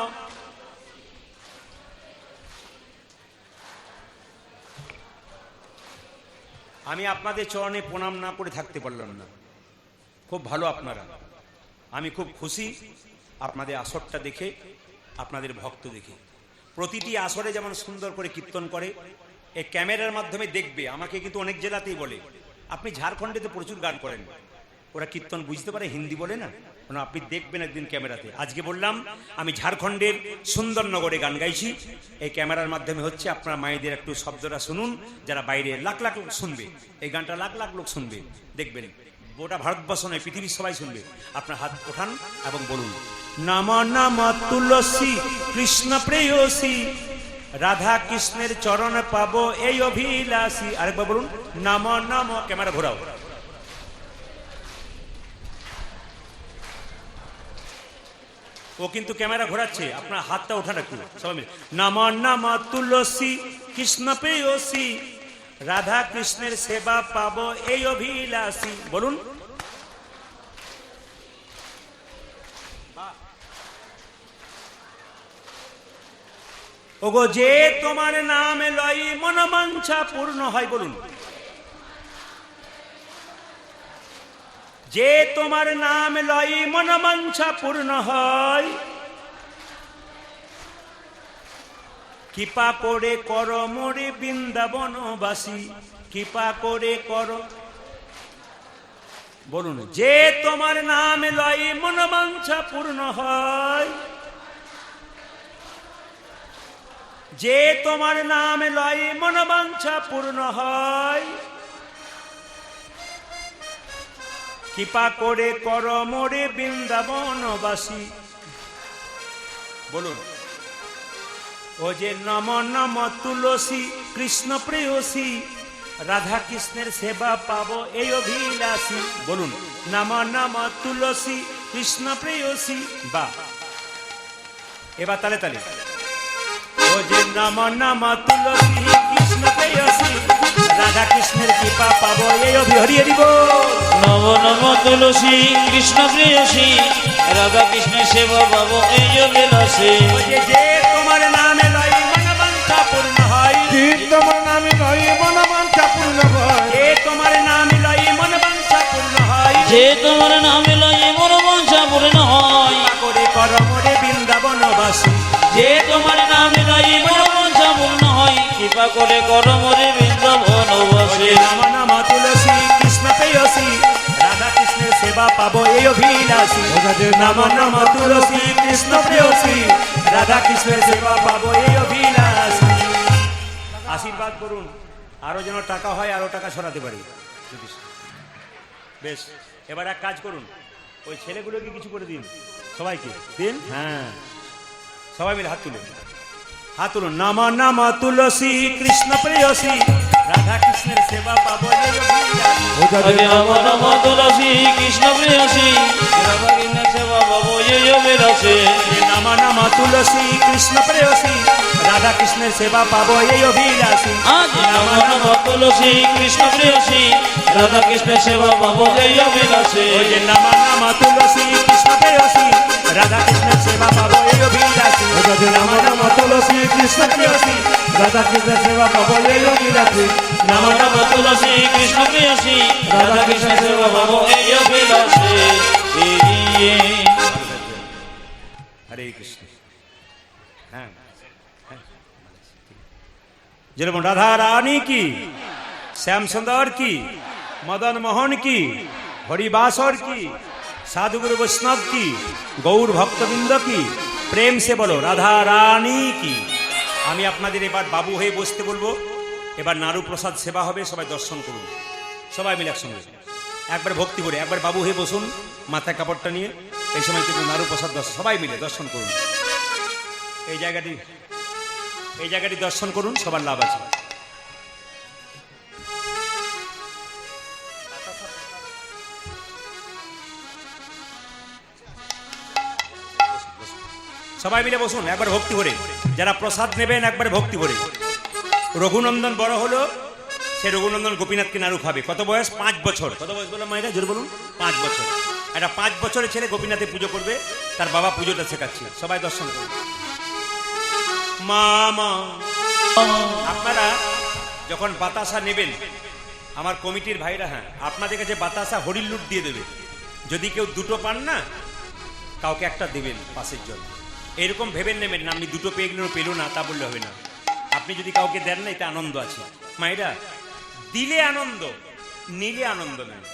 আমি আপনাদের চরণে প্রণাম না করে থাকতে পারলাম না, খুব ভালো আপনারা, আমি খুব খুশি আপনাদের আসরটা দেখে, আপনাদের ভক্ত দেখে। প্রতিটি আসরে যেমন সুন্দর করে কীর্তন করে, এই ক্যামেরার মাধ্যমে দেখবে। আমাকে কিন্তু অনেক জেলাতেই বলে আপনি ঝাড়খণ্ডে তো প্রচুর গান করেন, ওরা কীর্তন বুঝতে পারে, হিন্দি বলে না, আপনি দেখবেন একদিন ক্যামেরাতে। আজকে বললাম আমি ঝাড়খণ্ডের সুন্দরনগরে গান গাইছি, এই ক্যামেরার মাধ্যমে হচ্ছে। আপনার মায়েদের একটু শব্দটা শুনুন, যারা বাইরে লাখ লাখ লোক শুনবে, এই গানটা লাখ লাখ লোক শুনবে, দেখবেন গোটা ভারতবর্ষ নয়, পৃথিবীর সবাই শুনবে। আপনার হাত ওঠান এবং বলুন নম নম তুলসী কৃষ্ণ প্রেয়সী, রাধা কৃষ্ণের চরণ পাবো এই অভিলাষী। আরেকবার বলুন নম নম। ক্যামেরা ঘোরাও। ও কিন্তু ক্যামেরা ঘোরাচ্ছে, আপনার হাতটা ওঠান একটু সবাই মিলে। নম নম তুলসী কৃষ্ণ প্রেয়সী, রাধা কৃষ্ণের সেবা পাবো এই অভিলাষী। বলুন ওগো যে তোমার নাম লই মনোবাঞ্ছা পূর্ণ হয়। বলুন যে তোমার নাম লই মনোবাঞ্ছা পূর্ণ হয়, কৃপা করে কর মোরে বৃন্দাবনবাসী, কৃপা করে কর। বলুন যে তোমার নাম লই মনোবাঞ্ছা পূর্ণ হয়, যে তোমার নাম লই মনোবাঞ্ছা পূর্ণ হয়, কৃপা করে কর মোরে বৃন্দাবনবাসী। বলুন ও যে নম নম তুলসী কৃষ্ণ প্রেয়সী, রাধা কৃষ্ণের সেবা পাবো এই অভিলাষী। বলুন নম নম তুলসী কৃষ্ণ প্রেয়সী। বা এবার তালে তালে ও যে নম নম তুলসী কৃষ্ণ প্রেয়সী, রাধা কৃষ্ণের কৃপা পাবো এই হরি হরি বল। নম নম তুলসী কৃষ্ণ প্রেয়সী, রাধা কৃষ্ণের সেবা পাবো এই অভিলাষী। যে তোমার নামে লই মনোবাঞ্ছা পূর্ণ হয়, যে তোমার নামে লই মনোবাঞ্ছা পূর্ণ হয়, যে তোমার নামে লই মনোবাঞ্ছা পূর্ণ হয়, যে তোমার নামে লই মনোবাঞ্ছা পূর্ণ হয়, কৃপা করে কর মোরে বৃন্দাবনবাসী। যে তোমার নামে লই মনোবাঞ্ছা পূর্ণ হয়, কৃপা করে কর মোরে বৃন্দাবনবাসী। নম নম তুলসী কৃষ্ণ প্রেয়সী, রাধা কৃষ্ণের সেবা পাবো এই অভিলাষী। নম নম তুলসী কৃষ্ণ প্রেয়সী, রাধা কৃষ্ণের সেবা পাবো এই অভিলাষী। আশীর্বাদ করুন, আরো যেন টাকা হয়, আরো টাকা সরাতে পারি। বেশ, এবার এক কাজ করুন, ওই ছেলেগুলোকে কিছু করে দিন, সবাইকে দিন। হ্যাঁ, সবাই মিলে হাত তুলুন, হাত তুলুন। নম নম তুলসী কৃষ্ণ প্রেয়সী, রাধা কৃষ্ণের সেবা পাবো এই অভিলাষী। নম নম তুলসী কৃষ্ণ প্রেয়সী, রাধা কৃষ্ণের সেবা পাবো এই অভিলাষী। নম নম তুলসী কৃষ্ণ প্রেয়সী, রাধা কৃষ্ণের সেবা পাবো এই অভিলাষী। নম নম তুলসী কৃষ্ণ প্রেয়সী, রাধা কৃষ্ণের সেবা পাবো এই অভিলাষী। নম নম তুলসী কৃষ্ণ প্রেয়সী, রাধা কৃষ্ণের সেবা পাবো এই অভিলাষী। নম নম তুলসী কৃষ্ণ প্রেয়সী, রাধা কৃষ্ণের সেবা পাবো এই অভিলাষী। নম নম তুলসী কৃষ্ণ প্রেয়সী, রাধা কৃষ্ণের সেবা পাবো এই অভিলাষী। হরে কৃষ্ণ। হ্যাঁ, যেরকম রাধা রানী কি, শ্যাম সুন্দর কি, মদন মোহন কি, হরিবাসর কি, সাধুগুরু বৈষ্ণব কি, গৌর ভক্তবৃন্দ কি, প্রেম সে বলো রাধা রানী কি। আমি আপনাদের এবার বাবু হয়ে বসতে বলবো, এবার নাড়ু প্রসাদ সেবা হবে, সবাই দর্শন করুন, সবাই মিলে একসঙ্গে একবার ভক্তি করে একবার বাবু হয়ে বসুন, মাথায় কাপড়টা নিয়ে। এই সময় কিন্তু নাড়ু প্রসাদ দর্শন, সবাই মিলে দর্শন করুন। এই জায়গাটি দর্শন করুন, সবার লাভ আছে। সবাই মিলে বসুন একবার ভক্তি ভরে, যারা প্রসাদ নেবেন একবার ভক্তি ভরে। রঘুনন্দন বড় হলো, সে রঘুনন্দন গোপীনাথকে নাড়ু খাবে। কত বয়স? 5 বছর। কত বয়স বললাম মায়েরা, জোর বলুন। 5 বছর। একটা 5 বছরের ছেলে গোপীনাথে পুজো করবে, তার বাবা পুজোটা শেখাচ্ছে। সবাই দর্শন করুন। মামা, আপনারা যখন বাতাসা নেবেন, আমার কমিটির ভাইরা, হ্যাঁ, আপনাদের কাছে বাতাসা হরির লুট দিয়ে দেবে। যদি কেউ দুটো পান না, কাউকে একটা দেবেন পাশের জন্য। এরকম ভেবেন নেবেন না আপনি দুটো পেয়ে গেলেও পেলো না, তা বললে হবে না। আপনি যদি কাউকে দেন না, এটা আনন্দ আছে মায়েরা। দিলে আনন্দ, নিলে আনন্দ নয়।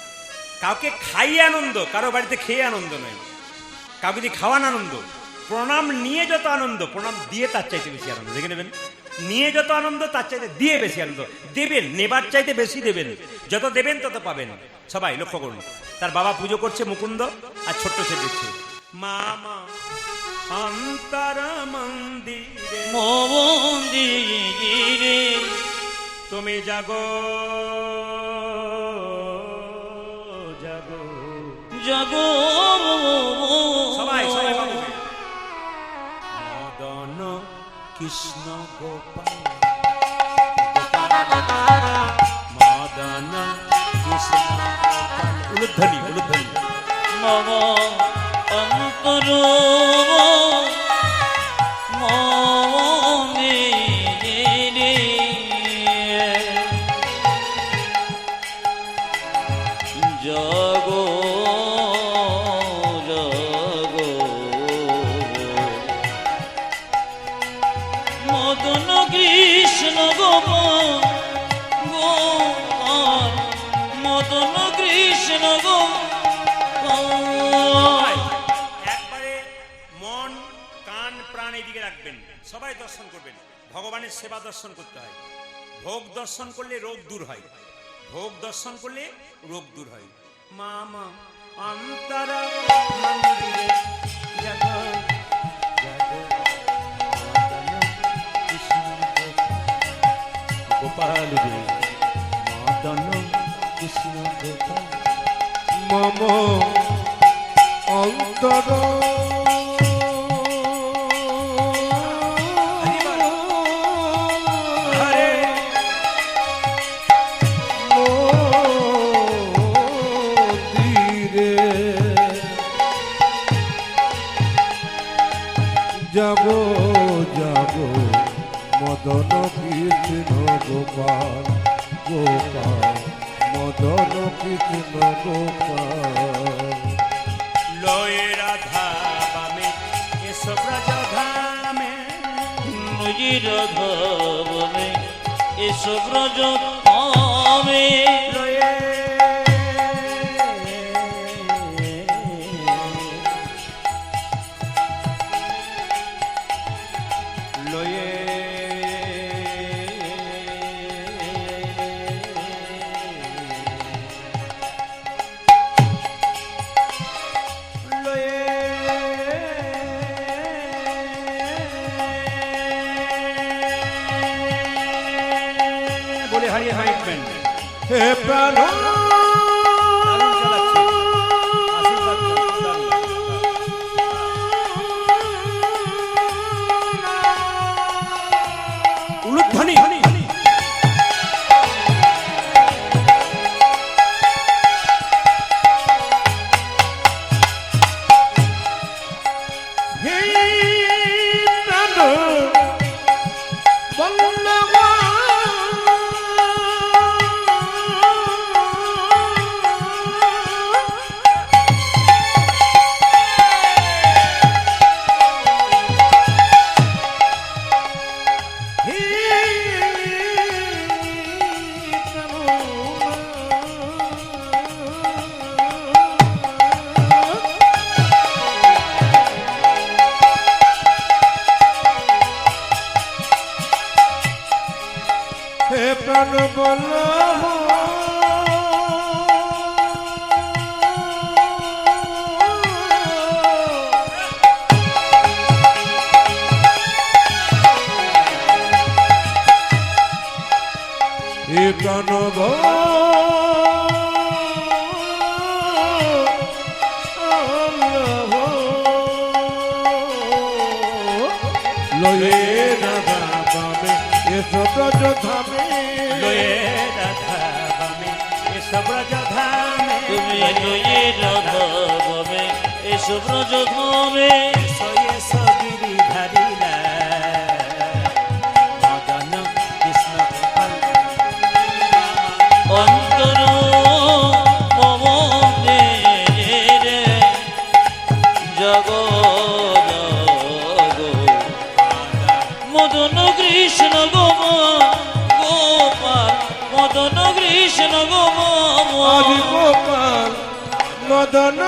কাউকে খাইয়ে আনন্দ, কারো বাড়িতে খেয়ে আনন্দ নয়। কাউকে যদি খাওয়ান আনন্দ। প্রণাম নিয়ে যত আনন্দ, প্রণাম দিয়ে তার চাইতে বেশি আনন্দ। দেখে নেবেন, নিয়ে যত আনন্দ তার চাইতে দিয়ে বেশি আনন্দ। দেবেন, নেবার চাইতে বেশি দেবেন। যত দেবেন তত পাবেন। সবাই লক্ষ্য করুন। তার বাবা পুজো করছে মুকুন্দ, আর ছোট্ট সে দিচ্ছে। মামা অন্তর মন্দিরে মন্দিরে তুমি জাগো জাগো জাগো। সবাই সবাই বলবে। মদন কৃষ্ণ গোপাল, মদন কৃষ্ণ গোপাল। উলুধ্বনি উলুধ্বনি। মম অন্তর মন্দিরে জাগো জাগো। মদন কৃষ্ণ গোপাল গোপাল, মদন কৃষ্ণ গোপাল। একবারে মন কান প্রাণ এদিকে রাখবেন। সবাই দর্শন করবেন। ভগবানের সেবা দর্শন করতে হয়। ভোগ দর্শন করলে রোগ দূর হয়। ভোগ দর্শন করলে রোগ দূর হয়। মামা অন্তর মন্দিরে জাগো জাগো, মদন কৃষ্ণ গোপাল রে, মদন কৃষ্ণ গোপাল। মম অন্তর হরে মন্দিরে যাব যাব, মদন কৃষ্ণ গোপাল গোপাল, মদন কৃষ্ণ গোপাল। লয়ে রাধা বামে এসো ব্রজধামে, নজির ধবনে এসো ব্রজ ধামে। লয়ে লয়ে বলে হারিয়ে হাঁটবেন। হে প্রাণ দারুণ চালাচ্ছে। আশীর্বাদ করুন, দারুণ। উলুধ্বনি। হে প্রাণ বল্লভা, হে প্রাণ বল্লভ, হে প্রাণ বল্লভ, ব্রজ ধামে লয়ে রাধা বামে এসো ব্রজ ধামে তুমি লয়ে রাধা বামে এসো ব্রজ ধামে এসো এসো গিরিধারী মদন কৃষ্ণ গোপাল অন্তর মম রে জগ মদন কৃষ্ণ গোপাল মদন কৃষ্ণ হরি গোপাল মদন